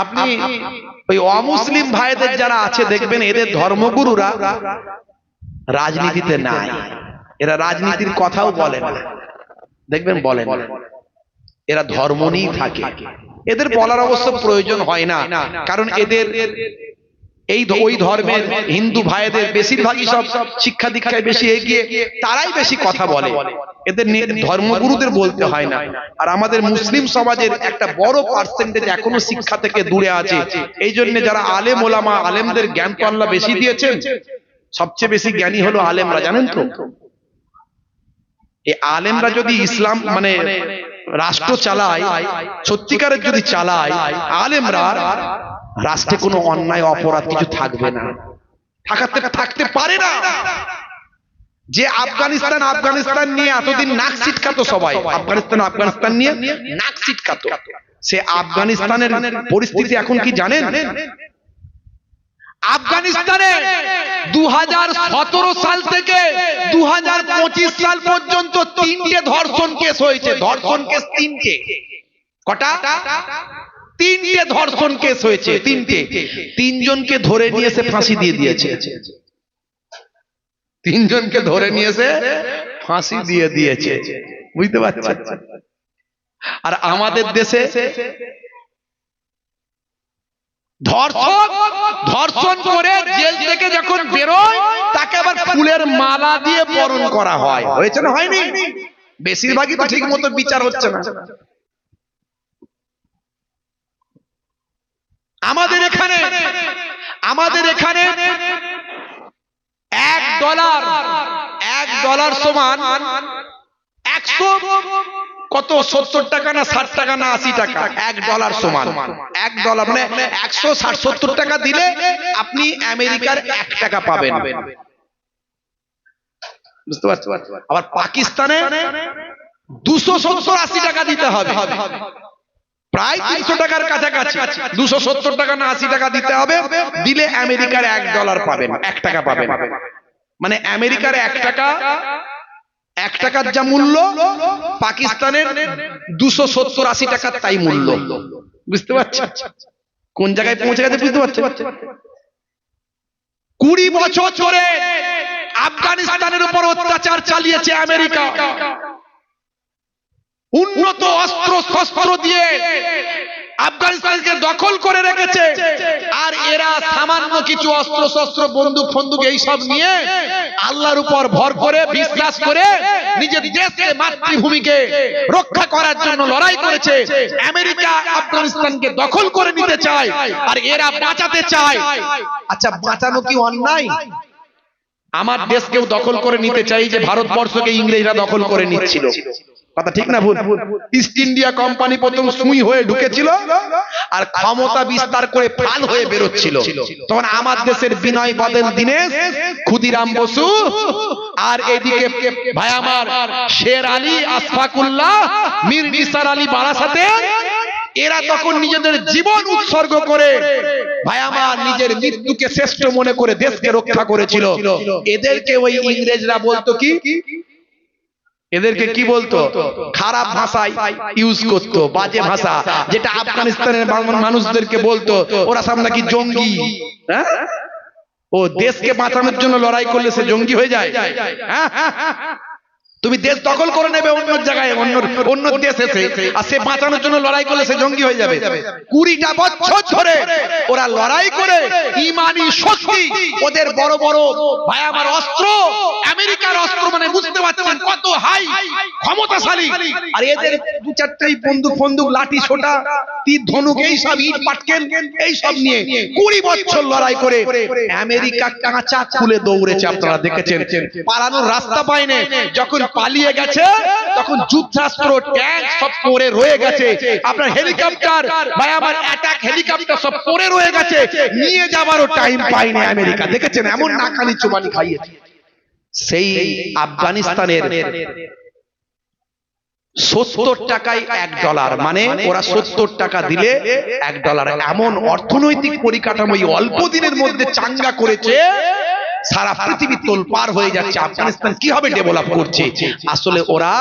আপনি ওই অমুসলিম ভাইদের যারা আছে, দেখবেন এদের ধর্মগুরুরা রাজনীতিতে নাই, এরা রাজনীতির কথাও বলে না, দেখবেন বলেন, এরা ধর্ম নিয়েই থাকে। এদের বলার অবশ্য প্রয়োজন হয় না, কারণ এদের এই ওই ধর্মের হিন্দু ভাইদের বেশিরভাগই সব শিক্ষা দীক্ষায় বেশি এগিয়ে, তারাই বেশি কথা বলে, এদের ধর্মগুরুদের বলতে হয় না। আর আমাদের মুসলিম সমাজের একটা বড় পার্সেন্টেজ এখনো শিক্ষা থেকে দূরে আছে। এই জন্য যারা আলেম ওলামা, আলেমদের জ্ঞান তো আল্লাহ বেশি দিয়েছেন, সবচেয়ে বেশি জ্ঞানী হলো আলেমরা, জানেন তো? এই আলেমরা যদি ইসলাম মানে রাষ্ট্র চালায়, সত্যিকারের যদি চালায় আলেমরা, রাষ্ট্রে কোনো অন্যায় অপরাধ কিছু থাকবে না, থাকতে পারে না। যে আফগানিস্তান নিয়ে এতদিন নাক ছিটকাতো সবাই, আফগানিস্তান নিয়ে নাক ছিটকাতো, সে আফগানিস্তানের পরিস্থিতি এখন কি জানেন? আফগানিস্তানে 2017 সাল থেকে 2025 সাল পর্যন্ত 3টে ধর্ষণ কেস হয়েছে। ধর্ষণ কেস 3টে। কটা? 3টে ধর্ষণ কেস হয়েছে, 3টে। 3 জনকে ধরে নিয়ে এসে ফাঁসি দিয়ে দিয়েছে। 3 জনকে ধরে নিয়ে এসে ফাঁসি দিয়ে দিয়েছে, বুঝতে পারছেন? আর আমাদের দেশে ধর্ষণ করে জেল থেকে যখন বেরোয়, তাকে আবার ফুলের মালা দিয়ে বরণ করা হয়। হয়েছে না হয়নি? বেশিরভাগই তো ঠিক মতো বিচার হচ্ছে না। আমাদের এখানে $1 সমান 100 কত 70 টাকা না 60 টাকা না 80 টাকা। $1 সমান $1 মানে 160-70 টাকা দিলে আপনি আমেরিকার 1 টাকা পাবেন, বুঝতে পারছেন? আবার পাকিস্তানে 270-80 টাকা দিতে হবে, প্রায় 300 টাকার কাছাকাছি। 270 টাকা না 80 টাকা দিতে হবে, দিলে আমেরিকার $1 পাবেন, 1 টাকা পাবেন। মানে আমেরিকার 1 টাকার যা মূল্য, পাকিস্তানের 270-80 টাকার তাই মূল্য, বুঝতে পারছেন কোন জায়গায় পৌঁছে গেছে? বুঝতে পারছেন? 20 বছর ধরে আফগানিস্তানের উপর অত্যাচার চালিয়েছে আমেরিকা। উন্নত অস্ত্র শস্ত্র দিয়ে আফগানিস্তানকে দখল করে রেখেছে, আর এরা সামান্য কিছু অস্ত্র শস্ত্র বন্দুক ফন্দুক এইসব নিয়ে আল্লাহর উপর ভর করে বিশ্বাস করে নিজের দেশকে মাতৃভূমিকে রক্ষা করার জন্য লড়াই করেছে। আমেরিকা আফগানিস্তানকে দখল করে নিতে চায়, আর এরা বাঁচাতে চায়। আচ্ছা, বাঁচানো কি অন্যায়? আমার দেশকেও দখল করে নিতে চাই, যে ভারতবর্ষকে ইংরেজরা দখল করে নিচ্ছিল, কথা ঠিক না ভুল? ইস্ট ইন্ডিয়া কোম্পানি প্রথম সুই হয়ে ঢুকেছিল, আর ক্ষমতা বিস্তার করে ফাল হয়ে বেরোচ্ছিল। তখন আমার দেশের বিনয় বাদল দীনেশ, ক্ষুদিরাম বসু, আর এদিকে ভাই আমার শের আলী, আশফাকুল্লাহ, মীর নিসার আলী বারাসাতে এরা তখন নিজেদের জীবন উৎসর্গ করে ভাই আমার নিজের মৃত্যুকে শ্রেষ্ঠ মনে করে দেশকে রক্ষা করেছিল। এদেরকে ওই ইংরেজরা বলতো কি, এদেরকে কি বলতো, খারাপ ভাষায় ইউজ করতো, বাজে ভাষা, যেটা আফগানিস্তানের মানুষদেরকে বলতো ওরা সব নাকি জঙ্গি। হ্যাঁ, ও দেশকে বাঁচানোর জন্য লড়াই করলে সে জঙ্গি হয়ে যায়? হ্যাঁ, তুমি দেশ দখল করে নেবে অন্য জায়গায়, অন্য দেশ এসে, আর সে বাঁচানোর জন্য লড়াই করলে সে জঙ্গি হয়ে যাবে। 20টা বছর ধরে ওরা লড়াই করে ইমানি শক্তি, ওদের বড় বড় ভাই আমার অস্ত্র, আমেরিকার অস্ত্র, মানে বুঝতে পারছেন কত হাই ক্ষমতাশালী। আর এদের দু চারটাই বন্দুক লাঠি ছোটা তীর ধনুক এই সব ইট পাটকেল এই সব নিয়ে 20 বছর লড়াই করে আমেরিকা কাঁচা খুলে দৌড়েছে। আপনারা দেখেছেন, পালানোর রাস্তা পায়নি। যখন পালিয়ে গেছে তখন যুদ্ধাস্ত্র ট্যাঙ্ক সব পড়ে রয়ে গেছে, আপনার হেলিকপ্টার ভাই আমার অ্যাটাক হেলিকপ্টার সব পড়ে রয়ে গেছে, নিয়ে যাবারও টাইম পায়নি আমেরিকা। দেখেছেন এমন নাকানি চুবানি খাইয়েছে। সেই আফগানিস্তানের 70 টাকায় $1, মানে ওরা 70 টাকা দিলে $1, এমন অর্থনৈতিক পরিকাঠামো অল্প দিনের মধ্যে চাঙ্গা করেছে, সারা পৃথিবী তোলপাড় হয়ে যাচ্ছে। আফগানিস্তান কিভাবে ডেভেলপ করছে? আসলে ওরা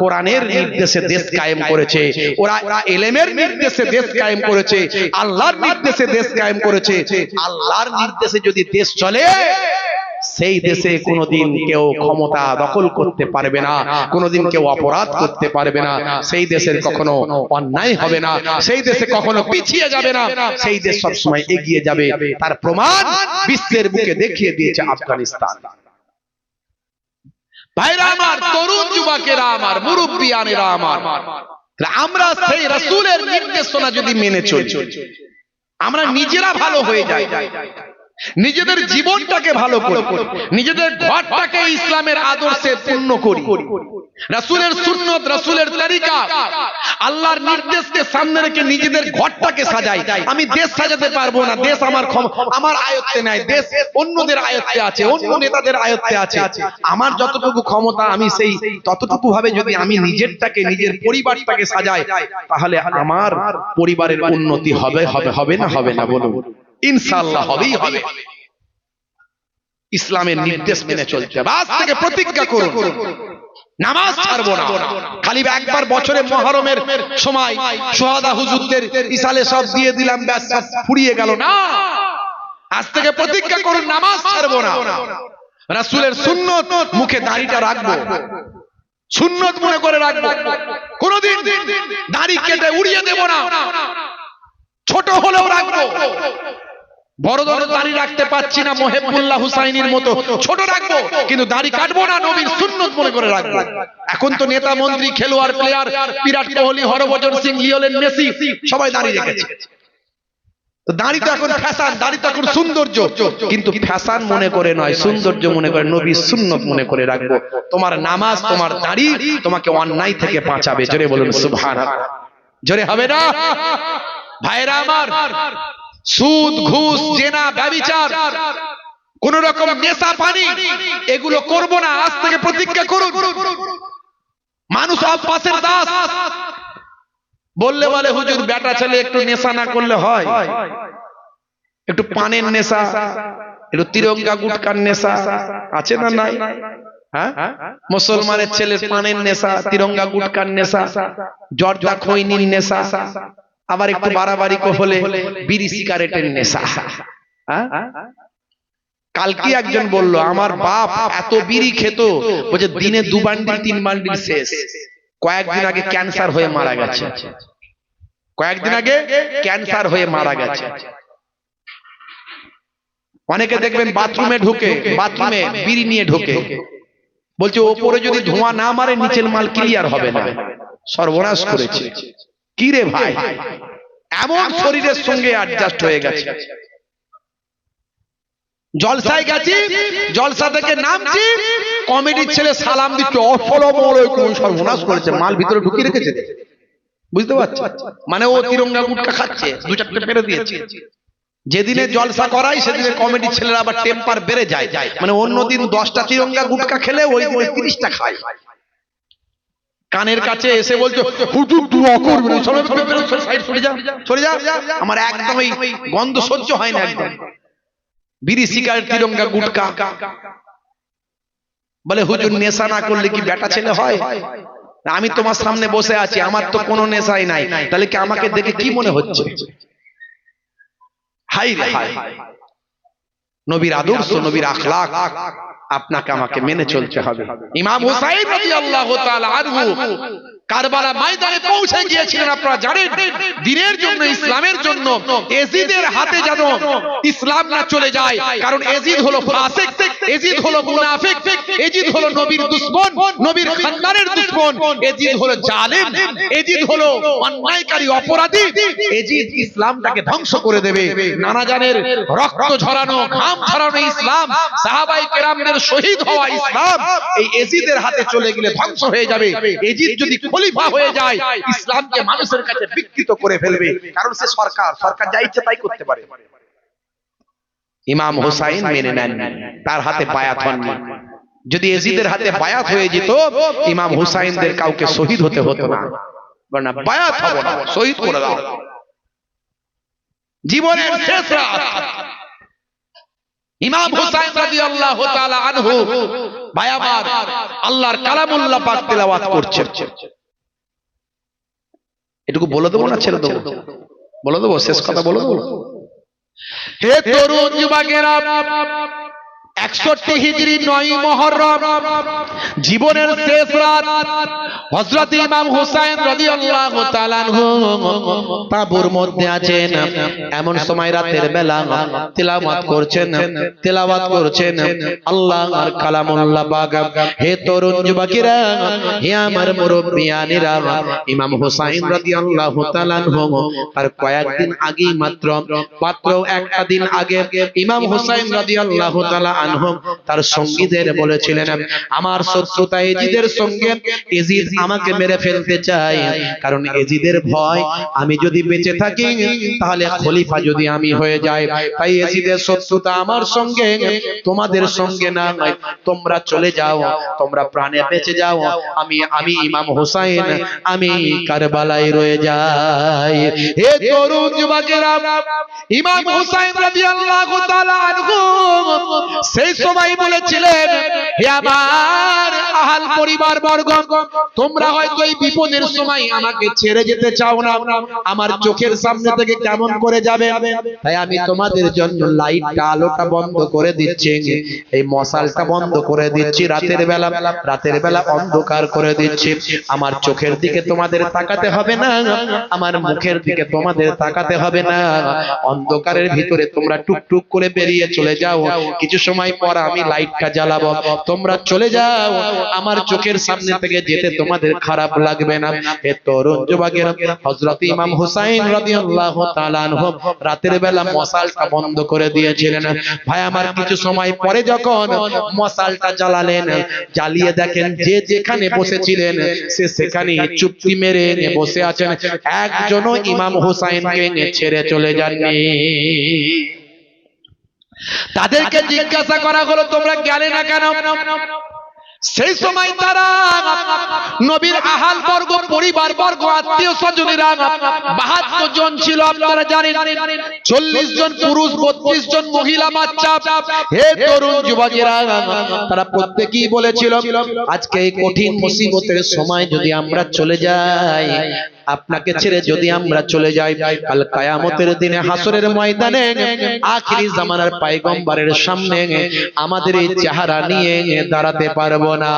কোরআনের নির্দেশে দেশ কায়েম করেছে, ওরা ইলমের নির্দেশে দেশ কায়েম করেছে, আল্লাহর নির্দেশে দেশ কায়েম করেছে। আল্লাহর নির্দেশে যদি দেশ চলে, সেই দেশে কোনোদিন কেউ ক্ষমতা দখল করতে পারবে না, কোনোদিন কেউ অপরাধ করতে পারবে না, সেই দেশের কখনো অন্যায় হবে না, সেই দেশে কখনো পিছিয়ে যাবে না, সেই দেশ সব সময় এগিয়ে যাবে। তার প্রমাণ বিশ্বের বুকে দেখিয়ে দিয়েছে আফগানিস্তান। ভাইরা আমার, তরুণ যুবকেরা আমার, মুরব্বিয়ানেরা আমার, আমরা সেই রাসূলের নির্দেশনা যদি মেনে চলি, আমরা নিজেরা ভালো হয়ে যাই, নিজেদের জীবনটাকে ভালো করি, নিজেদের ঘরটাকে ইসলামের আদর্শে পূর্ণ করি, রাসূলের সুন্নাত, রাসূলের তরিকা, আল্লাহর নির্দেশকে সামনে রেখে নিজেদের ঘরটাকে সাজাই। আমি দেশ সাজাতে পারবো না, দেশ আমার আয়ত্তে নাই, দেশ অন্যদের আয়ত্তে আছে, অন্য নেতাদের আয়ত্তে আছে। আমার যতটুকু ক্ষমতা আমি সেই ততটুকু ভাবে যদি আমি নিজেরটাকে, নিজের পরিবারটাকে সাজাই, তাহলে আমার পরিবারের উন্নতি হবে না বলুন? ইনশাআল্লাহ হবেই হবে। ইসলামের নির্দেশ মেনে চলতে হবে। আজ থেকে প্রতিজ্ঞা করুন, নামাজ ছাড়বো না। খালি একবার বছরে মুহররমের সময় শুহাদা হুজুরদের ইসালে সব দিয়ে দিলাম, ব্যাস সব ফুরিয়ে গেল না। আজ থেকে প্রতিজ্ঞা করুন, নামাজ ছাড়বো না। রাসূলের সুন্নাত, মুখে দাড়িটা রাখবো, সুন্নাত মনে করে রাখবো, কোনদিন দাড়ি কেটে উড়িয়ে দেব না, ছোট হলেও রাখবো। বড় বড় দাড়ি রাখতে পাচ্ছি না মুহিবুল্লাহ হুসাইনির মতো, ছোট রাখবো, কিন্তু দাড়ি কাটবো না, নবীর সুন্নাত মনে করে রাখবো। এখন তো নেতা মন্ত্রী, খেলোয়াড়, player, Virat Kohli, Harbhajan Singh, Lionel Messi সবাই দাড়ি রেখেছে। তো দাড়ি তো এখন ফ্যাশন, দাড়ি তো এখন সৌন্দর্য, কিন্তু ফ্যাশন মনে করে নয়, সৌন্দর্য মনে করে, নবীর সুন্নাত মনে করে রাখবো। তোমার নামাজ, তোমার দাড়ি তোমাকে অন্যায় থেকে বাঁচাবে। জোরে বলুন সুবহানাল্লাহ। জোরে হবে না? ভাইরা আমার, সুদ, ঘুষ, জেনা, ব্যভিচার, কোন রকম নেশা পানি এগুলো করব না। আজ থেকে প্রতিজ্ঞা করুন। মানুষ অভ্যাসের দাস। বললে বলে হুজুর বেটা ছেলে একটু নেশা না করলে হয়? একটু পানের নেশা, একটু তিরঙ্গা গুটকার নেশা আছে না নাই? হ্যাঁ, মুসলমানের ছেলের পানের নেশা, তিরঙ্গা গুটকার নেশা, জর্দা খৈনির নেশা, আবার একটু বাড়াবাড়ি হলে বিড়ি সিগারেটের নেশা। কালকে একজন বলল, আমার বাপ এত বিড়ি খেত, বলছে দিনে 2 বান্ডিল 3 বান্ডিল শেষ। কয়েকদিন আগে ক্যান্সার হয়ে মারা গেছে, কয়েকদিন আগে ক্যান্সার হয়ে মারা গেছে। অনেকে দেখবেন বাথরুমে ঢুকে, বাথরুমে বিড়ি নিয়ে ঢোকে, বলছে ওপরে যদি ধোঁয়া না মারে নিচের মাল ক্লিয়ার হবে না। সর্বনাশ করেছে। কি রে ভাই, এমন শরীরের সঙ্গে অ্যাডজাস্ট হয়ে গেছে। জলসায় গেছি, জলসা থেকে নামছি, কমেডির ছেলে সালাম দিচ্ছে, আসসালামু আলাইকুম। সর্বনাশ করেছে, মাল ভিতরে ঢুকিয়ে রেখেছে। বুঝতে পারছো? মানে ও তিরঙ্গা গুটকা খাচ্ছে, 2-4টে পেরে দিয়েছে। যেদিনে জলসা করাই সেদিনে কমেডির ছেলেরা আবার টেম্পার বেড়ে যায়, মানে অন্যদিন 10টা তিরঙ্গা গুটকা খেলে ওই 30টা খায়। কানের কাছে এসে বলছো হুজুর দোয়া করবেন, সাইড সরে যা সরে যা। আমার একদম এই গন্ধ সহ্য হয় না একদম। বিড়ি সিগারেট তিরঙ্গা গুটকা। বলে হুজুর নেশা না করলে কি বেটা ছেলে হয়? আমি তোমার সামনে বসে আছি, আমার তো কোনো নেশাই নাই, তাহলে কি আমাকে দেখে কি মনে হচ্ছে? হাই রে হাই, নবীর আদর্শ, নবীর আখলাক আপনাকে আমাকে মেনে চলতে হবে। ইমাম হুসাইন রাদিয়াল্লাহু তাআলা আনহু কারবালা ময়দানে পৌঁছে গিয়েছিলেন, আপনারা জানেন, দ্বীনের জন্য, ইসলামের জন্য। এজিদের হাতে যেন ইসলাম না চলে যায়, কারণ এজিদ হলো ফাসিক, এজিদ হলো মুনাফিক, এজিদ হলো নবীর দুশমন, নবীর খানদানের দুশমন, এজিদ হলো জালেম, এজিদ হলো অন্যায়কারী, অপরাধী। এজিদ ইসলামটাকে ধ্বংস করে দেবে। নানা জানের রক্ত ঝরানো, ঘাম ঝরানো ইসলাম, সাহাবায়ে কেরামদের শহীদ হওয়া ইসলাম, এই এজিদের হাতে চলে গেলে ধ্বংস হয়ে যাবে। এজিদ যদি খলিফা হয়ে যায়, ইসলামকে মানুষের কাছে বিকৃত করে ফেলবে, কারণ সে সরকার যা ইচ্ছে তাই করতে পারে। ইমাম হুসাইন মেনে নেন, তার হাতে বায়াত হননি। যদি এজিদের হাতে বায়াত হয়ে যেত, ইমাম হুসাইনদের কাউকে শহীদ হতে হতো না। বলনা বায়াত হবে না, শহীদ করে দাও। জীবনের শেষ রাত ইমাম হুসাইন রাদিয়াল্লাহু তাআলা আনহু ভাই আমার আল্লাহর কালামুল্লাহ পাক তেলাওয়াত করছেন। এটুকু বলে দেবো না ছেড়ে দেবো? বলে দেবো, শেষ কথা বলে দেবো। হে তরুণ যুবকেরা, 61 হিজরি 9 মুহররম জীবনের শেষ রাত, হযরত ইমাম হুসাইন রাদিয়াল্লাহু তাআলা আনহু তাঁবুর মধ্যে আছেন। এমন সময় রাতের বেলা তিলাওয়াত করছেন আল্লাহর কালামুল্লাহ পাক। হে তরুণ যুবকেরা, হে আমার মুরব্বিয়ানেরা, ইমাম হুসাইন রাদিয়াল্লাহু তাআলা আনহু তার কয়েকদিন আগে, মাত্র একটা দিন আগে, ইমাম হুসাইন রাদিয়াল্লাহু তাআলা আনহু তার সঙ্গীদের বলেছিলেন, আমার শত্রুতা এজিদের সঙ্গে, এজিদ আমাকে মেরে ফেলতে চায়, কারণ এজিদের ভয় আমি যদি বেঁচে থাকি তাহলে খলিফা যদি আমি হয়ে যাই, তাই এজিদের শত্রুতা আমার সঙ্গে, তোমাদের সঙ্গে না, তোমরা চলে যাও, তোমরা প্রাণে বেঁচে যাও, আমি ইমাম হুসাইন আমি কারবালায় রয়ে যাই। হে তরুণ যুবকেরা, ইমাম হুসাইন রাদিয়াল্লাহু তাআলা আনহু সেই সময় বলেছিলেন, হে আমার আহাল পরিবার বর্গ, তোমরা হয়তো এই বিপদের সময় আমাকে ছেড়ে যেতে চাও না, আমার চোখের সামনে থেকে কেমন করে যাবে, তাই আমি তোমাদের জন্য লাইটটা, আলোটা বন্ধ করে দিচ্ছি, এই মশালটা বন্ধ করে দিচ্ছি, রাতের বেলা অন্ধকার করে দিচ্ছি, আমার চোখের দিকে তোমাদের তাকাতে হবে না, আমার মুখের দিকে তোমাদের তাকাতে হবে না, অন্ধকারের ভিতরে তোমরা টুকটুক করে বেরিয়ে চলে যাও, কিছু সময় পর আমি লাইটটা জ্বালাবো, তোমরা চলে যাও, আমার চোখের সামনে থেকে যেতে তোমাদের খারাপ লাগবে না। হে তরুণ যুবকেরা, হযরত ইমাম হুসাইন রাদিয়াল্লাহু তাআলা আনহু রাতের বেলা মশালটা বন্ধ করে দিয়েছিলেন। ভাই আমার কিছু সময় পরে যখন মশালটা জ্বালালেন, জ্বালিয়ে দেখেন যে যেখানে বসেছিলেন সে সেখানে চুপটি মেরে বসে আছেন, একজনও ইমাম হুসাইনকে ছেড়ে চলে যাননি। তাদেরকে জিজ্ঞাসা করা হলো, তোমরা গেলে না কেন? সেই সময় তারা নবীর আহাল বর্গ, পরিবার বর্গ, আত্মীয় স্বজনেরা 72 জন ছিল, আপনারা জানেন, 40 জন পুরুষ, 32 জন মহিলা, বাচ্চা। হে তরুণ যুবকেরা, তারা প্রত্যেকেই বলেছিল, আজকে এই কঠিন মুসিবতের সময় যদি আমরা চলে যাই, আপনাকে ছেড়ে যদি আমরা চলে যাই, কাল কিয়ামতের দিনে হাসরের ময়দানে আখিরি জামানার পয়গম্বরের সামনে আমাদের এই চেহারা নিয়ে দাঁড়াতে পারবো না,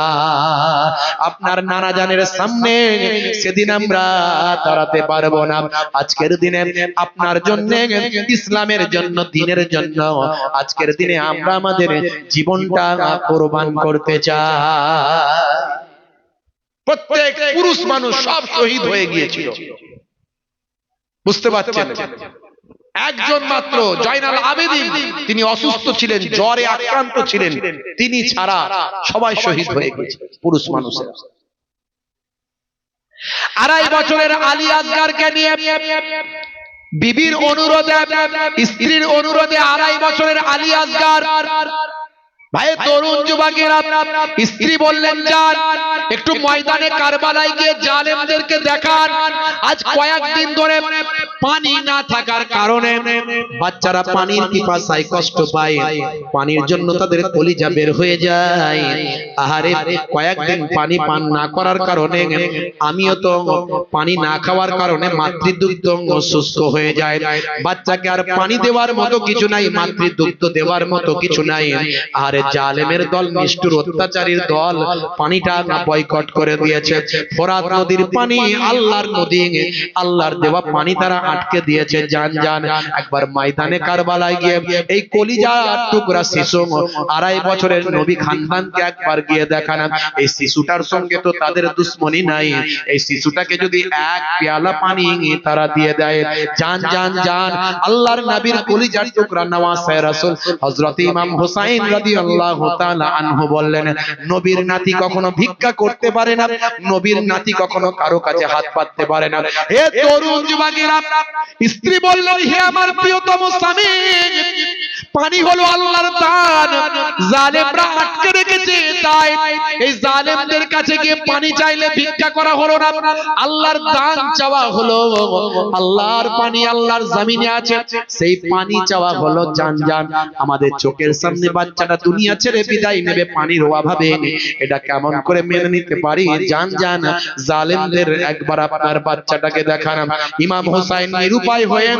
আপনার নানা জানের সামনে সেদিন আমরা দাঁড়াতে পারবো না। আজকের দিনে আপনার জন্য, ইসলামের জন্য, দ্বীনের জন্য আজকের দিনে আমরা আমাদের জীবনটা কোরবান করতে চাই। প্রত্যেক পুরুষ মানুষ সব শহীদ হয়ে গিয়েছিল, বুঝতে পারছেন? একজন মাত্র জয়নাল আবেদিন, তিনি অসুস্থ ছিলেন, জ্বরে আক্রান্ত ছিলেন, তিনি ছাড়া সবাই শহীদ হয়ে গেছে পুরুষ মানুষের। 2.5 বছরের আলী আসগারকে নিয়ে বিবির অনুরোধে, স্ত্রীর অনুরোধে 2.5 বছরের আলী আসগার ভাই তরুণ যুবকেরা, স্ত্রী বললেন যান একটু ময়দানে কারবালায় গিয়ে জালেমদেরকে দেখান। আজ কয়েকদিন ধরে পানি না থাকার কারণে বাচ্চারা পানির পিপাসায় কষ্ট পায়, পানির জন্য তাদের কলিজা বের হয়ে যায়। আহারে, কয়েকদিন পানি পান না করার কারণে আমিও তো পানি না খাওয়ার কারণে মাতৃদুগ্ধ শুষ্ক হয়ে যায়। বাচ্চাকে আর পানি দেওয়ার মতো কিছু নাই, মাতৃদুগ্ধ দেওয়ার মতো কিছু নাই। আরে জালেমের দল, নিষ্ঠুর অত্যাচারীর দল পানিটা বয়কট করে দিয়েছে। ফোরাত নদীর পানি আল্লাহর নদী, আল্লাহর দেওয়া পানি তারা আটকে দিয়েছে। জান জান একবার ময়দানে কারবালায় গিয়ে এই কলিজা টুকরা শিশু 2.5 বছরের নবী খানদানকে একবার গিয়ে দেখান। এই শিশুটার সঙ্গে তো তাদের দুশ্মনী নাই, এই শিশুটাকে যদি এক পেয়ালা পানি তারা দিয়ে দেয়। জান জান জান আল্লাহর নবীর কলিজার টুকরা নওয়াসে রাসূল হযরত ইমাম হুসাইন রাদিয়াল্লাহু তাআলা আনহু বললেন, নবীর নাতি কখনো ভিক্ষা করতে পারে না, নবীর নাতি কখনো কারো কাছে হাত পাততে পারে না। হে তরুণ যুবকেরা, স্ত্রী বললেন, হে আমার প্রিয়তম স্বামী, পানি হলো আল্লাহর দান, জালেমরা আটকে রেখেছে, তাই এই জালেমদের কাছে গিয়ে পানি চাইলে ভিক্ষা করা হলো না, আল্লাহর দান চাওয়া হলো। আল্লাহর পানি আল্লাহর জমিনে আছে, সেই পানি চাওয়া হলো। জান জান আমাদের চোখের সামনে বাচ্চাটা দুনিয়া ছেড়ে বিদায় নেবে পানির অভাবে, এটা কেমন করে মেনে নিতে পারি? জান জান জালেমদের একবার আপনার বাচ্চাটাকে দেখান। ইমাম হোসাইন নিরুপায় হয়ে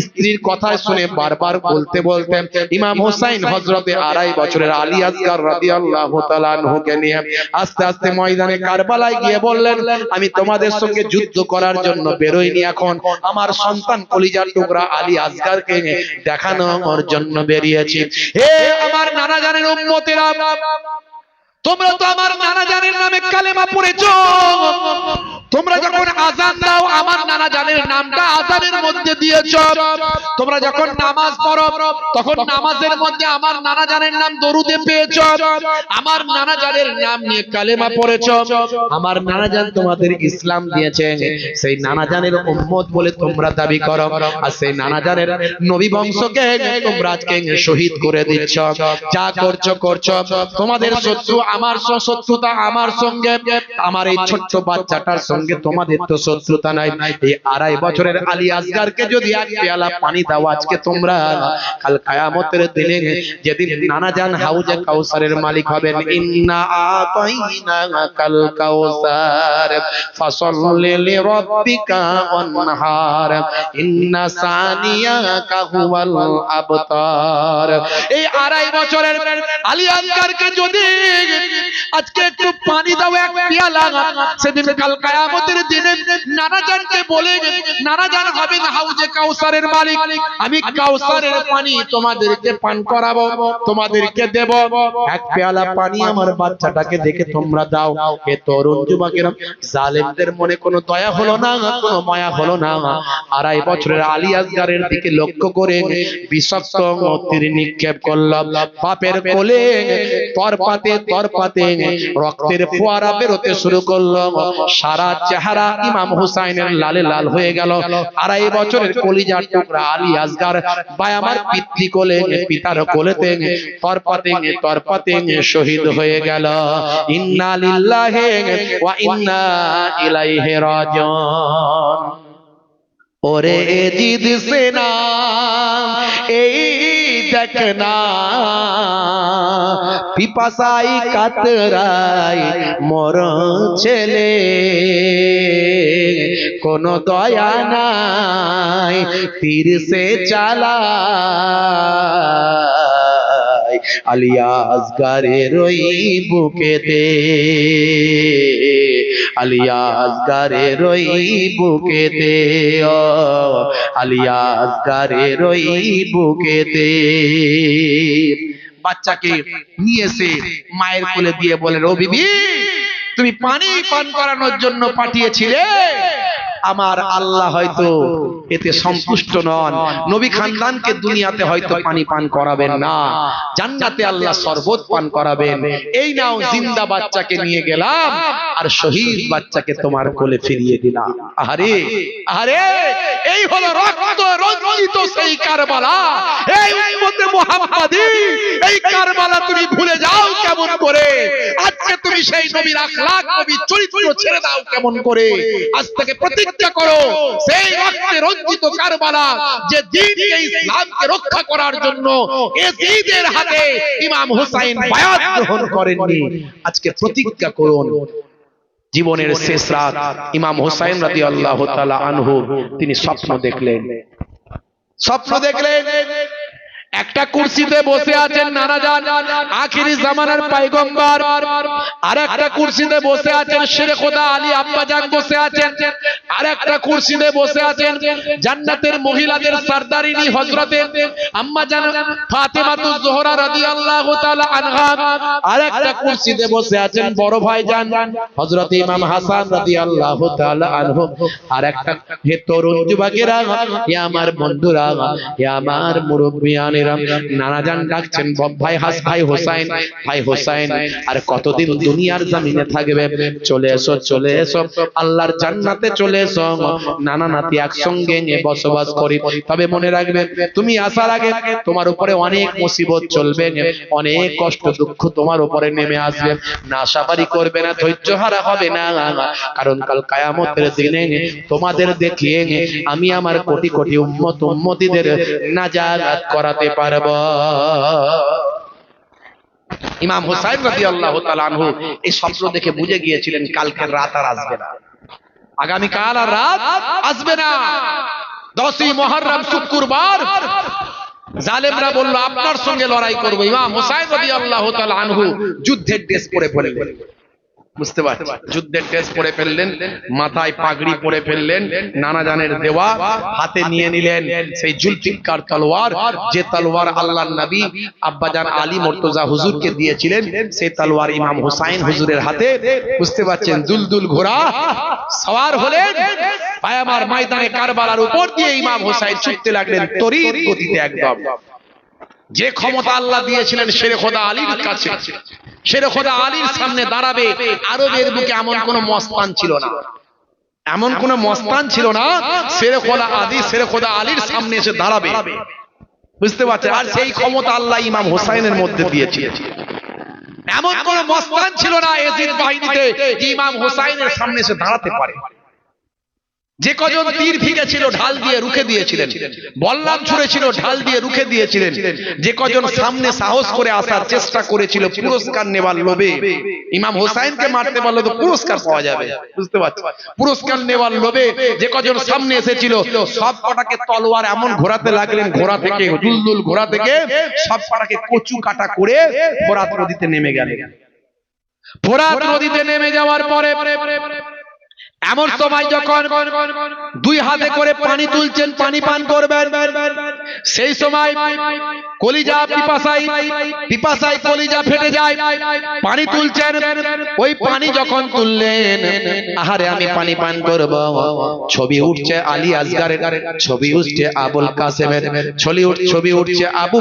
স্ত্রীর কথা শুনে বারবার বলতে বলতে ইমাম হোসাইন হযরতে 2.5 বছরের আলী আসগার রাদিয়াল্লাহু তাআলা আনহুকে নিয়ে আস্তে আস্তে ময়দানে কারবালায় গিয়ে বললেন, আমি তোমাদের সঙ্গে যুদ্ধ করার জন্য বেরোইনি, এখন আমার সন্তান কলিজার টুকরা আলী আসগারকে দেখানোর জন্য বেরিয়েছি। হে আমার নানা জানের উম্মতেরা, তোমরা তো আমার নানা জানের নামে কালেমা পড়েছো, তোমরা যখন আযান দাও আমার নানা জানের নামটা আযানের মধ্যে দিয়েছো, তোমরা যখন নামাজ পড়ো তখন নামাজের মধ্যে আমার নানা জানের নাম দরুদে পেয়েছো, আমার নানা জানের নাম নিয়ে কালেমা পড়েছো। আমার নানা জান তোমাদের ইসলাম দিয়েছে, সেই নানা জানের উম্মত বলে তোমরা দাবি করো, আর সেই নানা জানের নবী বংশকে তোমরা আজকে শহীদ করে দিচ্ছ। যা করছো করছো, তোমাদের শত্রু আমার শত্রুতা আমার সঙ্গে, আমার এই ছোট্ট বাচ্চাটার সঙ্গে তোমাদের তো শত্রুতা নাই। এই 2.5 বছরের আলী আসগারকে যদি এক পেয়ালা পানি দাও আজকে তোমরা, কাল কিয়ামতের দিনে যেদিন নানা জান হাউজে কাউসারের মালিক হবেন, ইন্না আতাইনাকাল কাউসার ফাসাল্লি লিরাব্বিকা ওয়ানহার ইন্না সানিয়াকা হুয়াল আবতার। এই 2.5 বছরের আলী আসগারকে যদি আজকে একটু পানি দাও এক পেয়ালা, সেদিন কাল কিয়ামতের দিনে নানা জানকে বলে নানা জান হবেন হাউজে কাউসারের মালিক, আমি কাউসারের পানি তোমাদেরকে পান করাবো, তোমাদেরকে দেব। এক পেয়ালা পানি আমার বাচ্চাটাকে দেখে তোমরা দাও। হে তরুণ যুবকেরা, জালেমদের মনে কোনো দয়া হলো না, কোনো মায়া হলো না। 2.5 বছরের আলী আসগারের দিকে লক্ষ্য করে বিষাক্ত তীর নিক্ষেপ করল। পাপের কোলে তরপাতে তরপাতে রক্তের ফোয়ারা বেরোতে শুরু করলো। সারা চেহারা ইমাম হুসাইনের লালে লাল হয়ে গেল। 2.5 বছরের কলিজার টুকরা আলী আসগার ভাই আমার পিতৃকোলে, পিতার কোলেতে তরপাতে তরপাতে শহীদ হয়ে গেল। ইন্না লিল্লাহি ওয়া ইন্না ইলাইহি রাজিউন। ওরে জিদ সেনা এই দেখনা, পিপাসাই কাতরাই মোর ছেলে, কোনো দয়া নাই তীর সে চালায় আলী আসগারের ওই বুকেতে, আলী আসগারের ওই বুকেতে, ও আলী আসগারের ওই বুকেতে। বাচ্চাকে নিয়ে এসে মায়ের কোলে দিয়ে বলেন, ও বিবি, তুমি পানি পান করানোর জন্য পাঠিয়েছিলে, আমার আল্লাহ হয়তো এতে সন্তুষ্ট নন, নবী খানদানকে দুনিয়াতে হয়তো পানি পান করাবেন না, জান্নাতে আল্লাহ শরবত পান করাবেন। এই নাও জিন্দা বাচ্চাকে নিয়ে গেলাম আর শহীদ বাচ্চাকে তোমার কোলে ফিরিয়ে দিলাম। আরে আরে এই হলো রক্ত রঞ্জিত সেই কারবালা, এই উম্মতে মুহাম্মাদি, এই কারবালা তুমি ভুলে যাও কেমন করে? আজকে তুমি সেই নবীর আখলাক, নবীর চরিত্র ছেড়ে দাও কেমন করে? আজ থেকে প্রতিজ্ঞা করো সেই রক্তে রঞ্জিত কারবালা, যে দ্বীনকে ইসলামকে রক্ষা করার জন্য এজিদের হাতে ইমাম হুসাইন বায়াত গ্রহণ করেননি। আজকে প্রতিজ্ঞা করুন। জীবনের শেষ রাত ইমাম হুসাইন রাদিয়াল্লাহু তাআলা আনহু তিনি স্বপ্ন দেখলেন। একটা কুরসিতে বসে আছেন নানা জান আখিরি জামানার পয়গম্বর, আর একটা কুরসিতে বসে আছেন শেরে খোদা আলী আব্বা জান বসে আছেন, আর একটা কুরসিতে বসে আছেন জান্নাতের মহিলাদের সরদারিনী হযরতে আম্মা জান ফাতেমাতুজ জোহরা রাদিয়াল্লাহু তাআলা আনহা, আর একটা কুরসিতে বসে আছেন বড় ভাইজান হযরত ইমাম হাসান রাদিয়াল্লাহু তাআলা আনহু, আর একটা হে তরুণ যুবকেরা, হে আমার বন্ধুরা, হে আমার মুরব্বিয়ানেরা, নানা জান ডাকছেন ভাই ভাই হোসেন, ভাই হোসেন আর কতদিন দুনিয়ার জমিনে থাকবে? চলে এসো, চলে এসো, আল্লাহর জান্নাতে চলে এসো, নানা নাতি একসঙ্গে নিয়ে বসবাস করি। তবে মনে রাখবে, তুমি আসার আগে তোমার উপরে অনেক মুসিবত চলবে, অনেক কষ্ট দুঃখ তোমার উপরে নেমে আসবে। না আশাবাড়ি করবে না, ধৈর্য হারা হবে না, কারণ কাল কিয়ামতের দিনে তোমাদের দেখিয়ে আমি আমার কোটি কোটি উম্মত উম্মতিদের নাজাত করাতে পারবো। ইমাম হুসাইন রাদিয়াল্লাহু তাআলা আনহু এই স্বপ্ন দেখে বুঝে গিয়েছিলেন কালকের রাত আর আসবে না, আগামী কাল আর রাত আসবে না। 10ই মুহররম শুক্রবার জালেমরা বলল আপনার সঙ্গে লড়াই করব। ইমাম হুসাইন রাদিয়াল্লাহু তাআলা আনহু যুদ্ধের ড্রেস পরে ফেললেন, বুঝতে পারছেন, যুদ্ধের ড্রেস পরে ফেললেন, মাথায় পাগড়ি পরে ফেললেন, নানা জানের দেওয়া হাতে নিয়ে নিলেন সেই জুলফিকার তলোয়ার, যে তলোয়ার আল্লাহর নবী আব্বাজান আলী মুর্তজা হুজুরকে দিয়েছিলেন, সেই তলোয়ার ইমাম হুসাইন হুজুরের হাতে, বুঝতে পারছেন, দুলদুল ঘোড়া সওয়ার হলেন। ভাই আমার, ময়দানে কারবালার উপর দিয়ে ইমাম হুসাইন ছুটতে লাগলেন তড়িৎ গতিতে একদম। যে ক্ষমতা আল্লাহ দিয়েছিলেন শেরে খোদা আলীর কাছে, শেরে খোদা আলীর সামনে দাঁড়াবে আরবের বুকে এমন কোন মস্তান ছিল না, এমন কোন মস্তান ছিল না শেরে খোদা আলীর সামনে এসে দাঁড়াবে, বুঝতে পারছেন। আর সেই ক্ষমতা আল্লাহ ইমাম হুসাইনের মধ্যে দিয়েছিলেন। এমন কোন মস্তান ছিল না এজিদ বাহিনীতে যে ইমাম হুসাইনের সামনে এসে দাঁড়াতে পারে। যে কজন তীর ভিগেছিল ঢাল দিয়ে রুখে দিয়েছিলেন, বল্লাম ছুঁড়েছিল ঢাল দিয়ে রুখে দিয়েছিলেন। যে কজন সামনে সাহস করে আসার চেষ্টা করেছিল পুরস্কার নেওয়ার লোভে, ইমাম হুসাইনকে মারতে পারলে তো পুরস্কার পাওয়া যাবে, বুঝতে পারছেন, পুরস্কার নেওয়ার লোভে যে কজন সামনে এসেছিল সব কটাকে তলোয়ার এমন ঘোরাতে লাগলেন, ঘোড়া থেকে দুলদুল ঘোড়া থেকে সব কটাকে কচু কাটা করে ফোরাত নদীতে নেমে গেলেন। ফোরাত নদীতে নেমে যাওয়ার পরে এমন সময় যখন দুই হাতে করে পানি তুলছেন, পানি পান করবেন, সেই সময় কলিজা পিপাসায় কলিজা ফেটে যায়, পানি তুলছেন। ওই পানি যখন তুললেন, আহারে আমি পানি পান করব, ছবি উঠছে আলী আসগারের, ছবি উঠছে আবুল কাসেমের, ছবি উঠছে আবু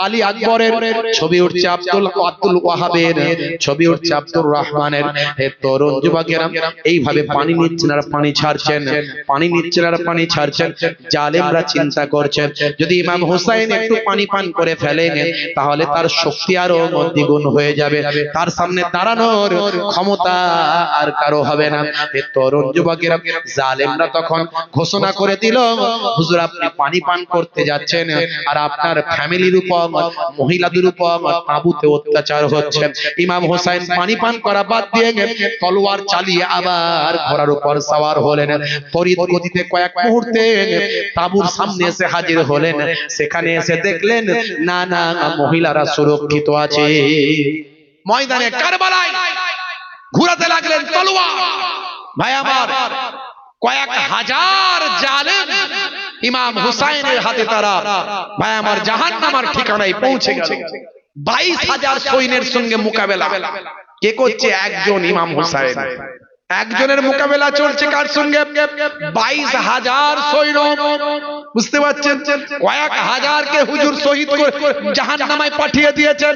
আলী আকবরের, ছবি উঠছে আব্দুল ওয়াহাবের, ছবি উঠছে আব্দুর রহমানের। হে তরুণ যুবকেরা, এইভাবে পানি নিচ্ছেন আর পানি ছাড়ছেন, পানি নিচ্ছেন আর পানি ছাড়ছেন। জালেমরা চিন্তা করছেন যদি ইমাম হুসাইন একটু পানি পান করে ফেলেন তাহলে তার শক্তি আরো দ্বিগুণ হয়ে যাবে, তার সামনে দাঁড়ানোর ক্ষমতা আর কারো হবে না। এই তরুণ যুবকেরা, জালেমরা তখন ঘোষণা করে দিল, হুজুর আপনি পানি পান করতে যাচ্ছেন আর আপনার ফ্যামিলির উপর, মহিলাদের উপর তাঁবুতে অত্যাচার হচ্ছে। ইমাম হুসাইন পানি পান করা বাদ দিয়ে তলোয়ার চালিয়ে আবার ঘোড়ার উপর সওয়ার হলেন। তড়িৎ গতিতে কয়েক মুহূর্তে তাঁবুর সামনে এসে হাজির হলেন। সেখানে এসে দেখলেন না না, মহিলারা সুরক্ষিত আছে। ময়দানে কারবালায় ঘুরাতে লাগলেন তলোয়ার। ভাই আমার, কয়েক হাজার জালেম ইমাম হুসাইনের হাতে তারা, ভাই আমার, জাহান্নামের ঠিকানায় পৌঁছে গেল। 22,000 সৈন্যের সঙ্গে মোকাবেলা কে করছে? একজন ইমাম হুসাইন। একজনের মোকাবেলা চলছে কার সঙ্গে? 22,000 সৈন্য। বুঝতে পারছেন? কয়েক হাজারকে হুজুর শহীদ করে জাহান্নামে পাঠিয়ে দিয়েছেন।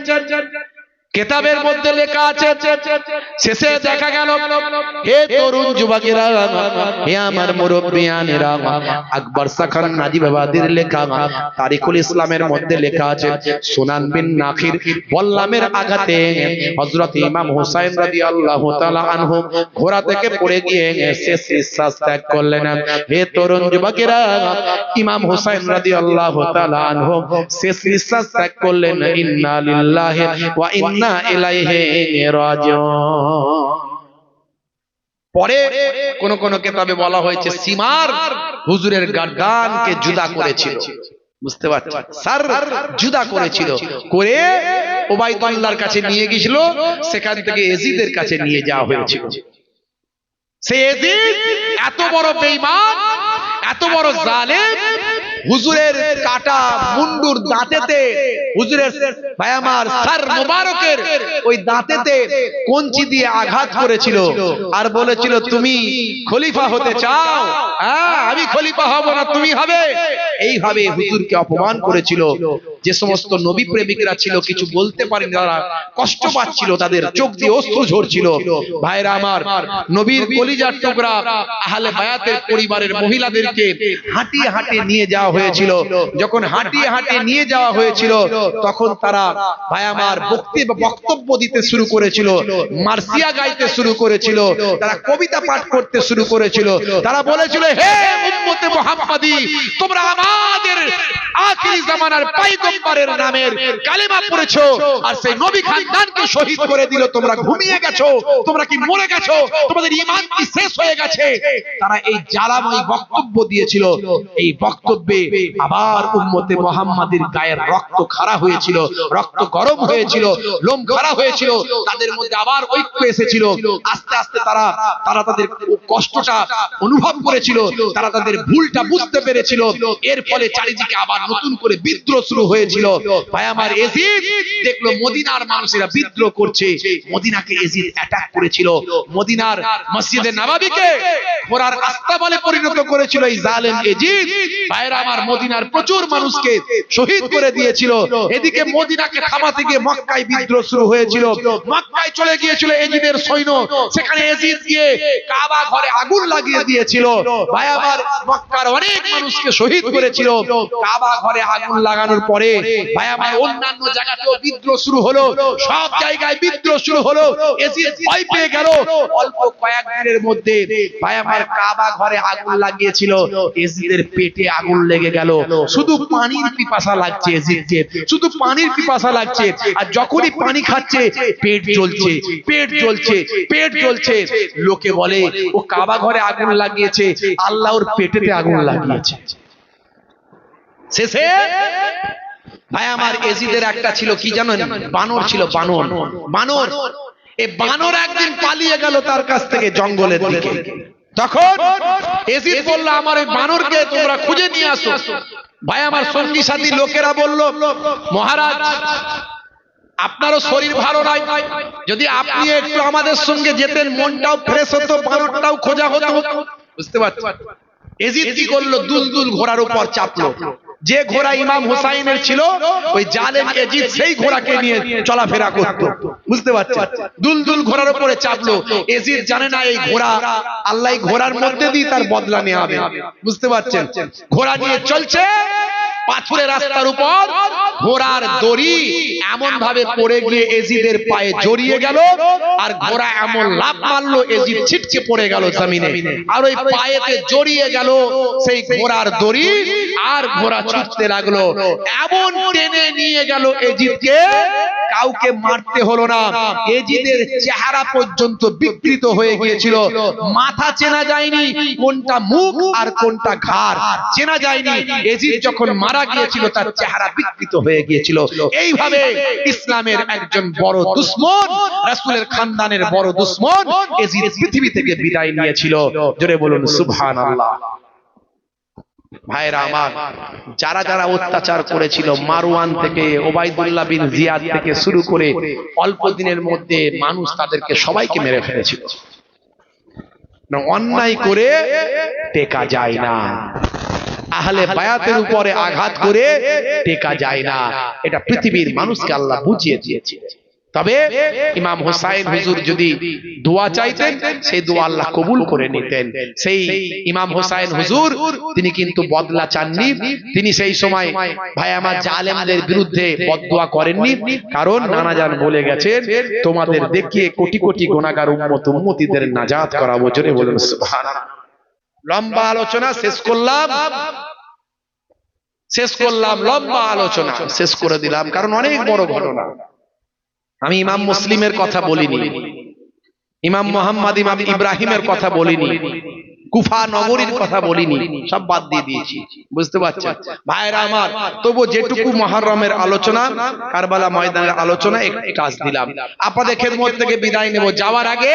কিতাবের মধ্যে লেখা আছে, শেষে দেখা গেল, হে তরুণ যুবকেরা, হে আমার মুরব্বিয়ানেরা, আকবর সাখান নাজিবাবাদের লেখা তারিকুল ইসলামের মধ্যে লেখা আছে, সুনান বিন নাখির বল্লামের আঘাতে হযরত ইমাম হুসাইন রাদিয়াল্লাহু তাআলা আনহু ঘোড়া থেকে পড়ে গিয়ে শেষ নিঃশ্বাস ত্যাগ করলেন। হে তরুণ যুবকেরা, ইমাম হুসাইন রাদিয়াল্লাহু তাআলা আনহু শেষ নিঃশ্বাস ত্যাগ করলেন। ইন্না লিল্লাহি ওয়া ইন্না ইলাইহি রাজিউন। পরে কোন কোন কিতাবে বলা হয়েছে সীমার হুজুরের গর্দানকে জুদা করেছিল। বুঝতে পারছেন? স্যার জুদা করেছিল, করে ওবাইদুল্লাহর কাছে নিয়ে গিয়েছিল, সেখান থেকে এজিদের কাছে নিয়ে যাওয়া হয়েছিল। সে এজিদ এত বড় বেঈমান, এত বড় জালেম, হুজুরের কাটা মুন্ডুর দাঁতেতে, হুজুরের ভাই আমার সর মোবারকের ওই দাঁতেতে কঞ্চি দিয়ে আঘাত করেছিল আর বলেছিল, তুমি খলিফা হতে চাও? হ্যাঁ, আমি খলিফা হব না, তুমি হবে। এইভাবে হুজুরকে অপমান করেছিল। যে সমস্ত নবী প্রেমিকরা ছিল, কিছু বলতে পারেন, যারা কষ্ট পাচ্ছিল, তাদের চোখ দিয়ে অশ্রু ঝরছিল। ভাইরা আমার, নবীর কলিজার টুকরা আহলে বায়াতের পরিবারের মহিলাদেরকে হাঁটিয়ে হাঁটিয়ে নিয়ে যাওয়া হয়েছিল। যখন হাঁটিয়ে হাঁটিয়ে নিয়ে যাওয়া হয়েছিল, তখন তারা ভাই আমার বক্তব্য দিতে শুরু করেছিল, মার্সিয়া গাইতে শুরু করেছিল, তারা কবিতা পাঠ করতে শুরু করেছিল। তারা বলেছিল, হে উম্মতে মুহাম্মাদি, তোমরা আমাদের আখিরি জামানার পয়গম্বরের নামের কালেমা পড়েছো, আর সেই নবী খানদানকে শহীদ করে দিল। তোমরা ঘুমিয়ে গেছো? তোমরা কি মরে গেছো? তোমাদের ঈমান কি শেষ হয়ে গেছে? তারা এই জ্বালাময় বক্তব্য দিয়েছিল। এই বক্তব্যে আবার উম্মতে মুহাম্মাদির গায়ের রক্ত খাড়া হয়েছিল, রক্ত গরম হয়েছিল, লোম খাড়া হয়েছিল, তাদের মধ্যে আবার ঐক্য এসেছিল। আস্তে আস্তে তারা তাদের কষ্টটা অনুভব করেছিল, তারা তাদের ভুলটা বুঝতে পেরেছিল। এর ফলে চারিদিকে আবার নতুন করে বিদ্রোহ শুরু হয়েছিল। ভাই আমার, এজিদ দেখলো মদিনার মানুষেরা বিদ্রোহ করছে, মদিনাকে এজিদ অ্যাটাক করেছিল। মদিনার মসজিদে নববীকে ঘোড়ার রাস্তা বলে পরিণত করেছিল এই জালেম এজিদ। ভাইরা আমার, মদিনার প্রচুর মানুষকে শহীদ করে দিয়েছিল। এদিকে মদিনাকে থামাতে গিয়ে মক্কায় বিদ্রোহ শুরু হয়েছিল। মক্কায় চলে গিয়েছিল এজিদের সৈন্য, সেখানে এজিদ গিয়ে কাবা ঘরে আগুন লাগিয়ে দিয়েছিল। ভাই আমার, মক্কার অনেক মানুষকে শহীদ করেছিল। কাবা ঘরে আগুন লাগানোর পরে ভাই আমার অন্যান্য জায়গাতেও বিদ্রোহ শুরু হলো, সব জায়গায় বিদ্রোহ শুরু হলো। এজিদ ভয় পেয়ে গেল। অল্প কয়েক দিনের মধ্যে ভাই আমার কাবা ঘরে আগুন লাগিয়েছিল, এজিদের পেটে আগুন লেগে গেল। শুধু পানির পিপাসা লাগছে এজিদকে, শুধু পানির পিপাসা লাগছে। আর যখনই পানি খাচ্ছে পেট জ্বলছে, পেট জ্বলছে, পেট জ্বলছে। লোকে বলে, ও কাবা ঘরে আগুন লাগিয়েছে, আল্লাহ ওর পেটেতে আগুন লাগিয়েছে। শেষে ভাই আমার, এজিদের একটা ছিল কি জানেন? বানর ছিল, বানর। বানর, এই বানর একদিন পালিয়ে গেল তার কাছ থেকে জঙ্গলের দিকে। তখন এজিদ বলল, আমার এই বানরকে তোমরা খুঁজে নিয়ে আসো। ভাই আমার, সঙ্গী সাথী লোকেরা বলল, মহারাজ আপনারও শরীর ভালো নাই, যদি আপনি একটু আমাদের সঙ্গে যেতেন, মনটাও ফ্রেশ হতো, বানরটাও খোঁজা হতো। বুঝতে পারছেন? এজিদ কি করলো? দুলদুল ঘোড়ার উপর চাপলো। যে ঘোড়া ইমাম হুসাইনের ছিল, ওই জালেম এজিদ সেই ঘোড়াকে নিয়ে চলাফেরা করত। বুঝতে পারছেন? দুলদুল ঘোড়ার উপরে চাপলো। এজিদ জানে না এই ঘোড়া, আল্লাহ ঘোড়ার মধ্যে দিয়ে তার বদলা নেবে। বুঝতে পারছেন? ঘোড়া নিয়ে চলছে পাথুরে রাস্তার উপর, ঘোড়ার দড়ি এমন ভাবে পড়ে গিয়ে এজিদের পায়ে জড়িয়ে গেল, আর ঘোড়া এমন লাফ মারলো, এজিদ ছিটকে পড়ে গেল জমিনে। আর ওই পায়েতে জড়িয়ে গেল সেই ঘোড়ার দড়ি, আর ঘোড়া ছুটতে লাগলো। এমন টেনে নিয়ে গেল এজিদকে, কাউকে মারতে হলো না। এজিদের চেহারা পর্যন্ত বিকৃত হয়ে গিয়েছিল, মাথা চেনা যায়নি, কোনটা মুখ আর কোনটা ঘাড় চেনা যায়নি। এজিদ যখন মারা গিয়েছিল, তার চেহারা বিকৃত হয়ে গিয়েছিল। এইভাবে ইসলামের একজন বড় দুশমন, রাসূলের খানদানের বড় দুশমন এজিদ পৃথিবী থেকে বিদায় নিয়েছিল। জোরে বলুন সুবহানাল্লাহ। ভাইরা আমার, যারা যারা অত্যাচার করেছিল, মারওয়ান থেকে ওবাইদুল্লাহ বিন জিয়াদ থেকে শুরু করে অল্প দিনের মধ্যে মানুষ তাদেরকে সবাইকে মেরে ফেলেছিল। অন্যায় করে টেকা যায় না, আহলে বায়াতের উপরে আঘাত করে টেকা যায় না। এটা পৃথিবীর মানুষকে আল্লাহ বুঝিয়ে দিয়েছে। তবে ইমাম হোসাইন হুজুর যদি দোয়া চাইতেন, সেই দোয়া আল্লাহ কবুল করে নিতেন। সেই ইমাম হোসাইন হুজুর তিনি কিন্তু বদলা চাননি। তিনি সেই সময় ভাই আমার জালেমদের বিরুদ্ধে বদদোয়া করেননি, কারণ নানাজান বলে গেছেন, তোমাদের দেখিয়ে কোটি কোটি গুনাহগার উম্মতিদের নাজাত করাবো। জোরে বলুন সুবহানাল্লাহ। লম্বা আলোচনা শেষ করলাম, লম্বা আলোচনা শেষ করে দিলাম, কারণ অনেক বড় ঘটনা। আমি ইমাম মুসলিমের কথা বলিনি, ইমাম মোহাম্মদ ইমাম ইব্রাহিমের কথা বলিনি, কুফা নগরীর কথা বলিনি, সব বাদ দিয়ে দিয়েছি। বুঝতে পারছেন ভাইরা আমার? তবু যেটুকু মুহররমের আলোচনা, কারবালা ময়দানের আলোচনা একটু কাজ দিলাম। আপনাদের খেদমত থেকে বিদায় নেব। যাওয়ার আগে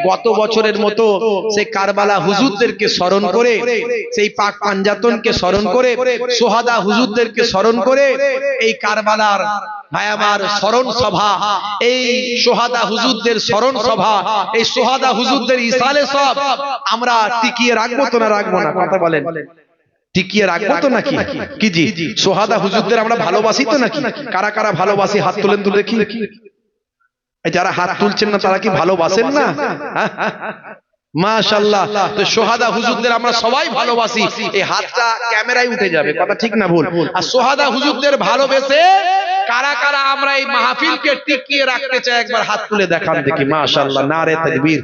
গত বছরের মতো সেই কারবালা হুজুরদেরকে স্মরণ করে, সেই পাক পাঞ্জাতনকে স্মরণ করে, সোহাদা হুজুরদেরকে স্মরণ করে, এই কারবালার ভাই আমার স্মরণ সভা, এই সোহাদা হুজুরদের স্মরণ সভা, এই সোহাদা হুজুরদের ইসালে সব আমরা টিকিয়ে রাখবো তো না রাখবো না? কথা বলেন, টিকিয়ে রাখবো তো নাকি? কি জি, সোহাদা হুজুরদের আমরা ভালোবাসি তো নাকি? কারা কারা ভালোবাসি হাত তোলেন তো দেখি। যারা হাত তুলছেন না তারা কি ভালোবাসেন না? মাশাআল্লাহ। তো সোহাদা হুজুরদের আমরা সবাই ভালোবাসি। এই হাতটা ক্যামেরায় উঠে যাবে, কথা ঠিক না ভুল? আর সোহাদা হুজুরদের ভালোবেসে কারা কারা আমরা এই মাহফিলকে টিকিয়ে রাখতে চাই, একবার হাত তুলে দেখান দেখি। মাশাআল্লাহ, নারে তাকবীর।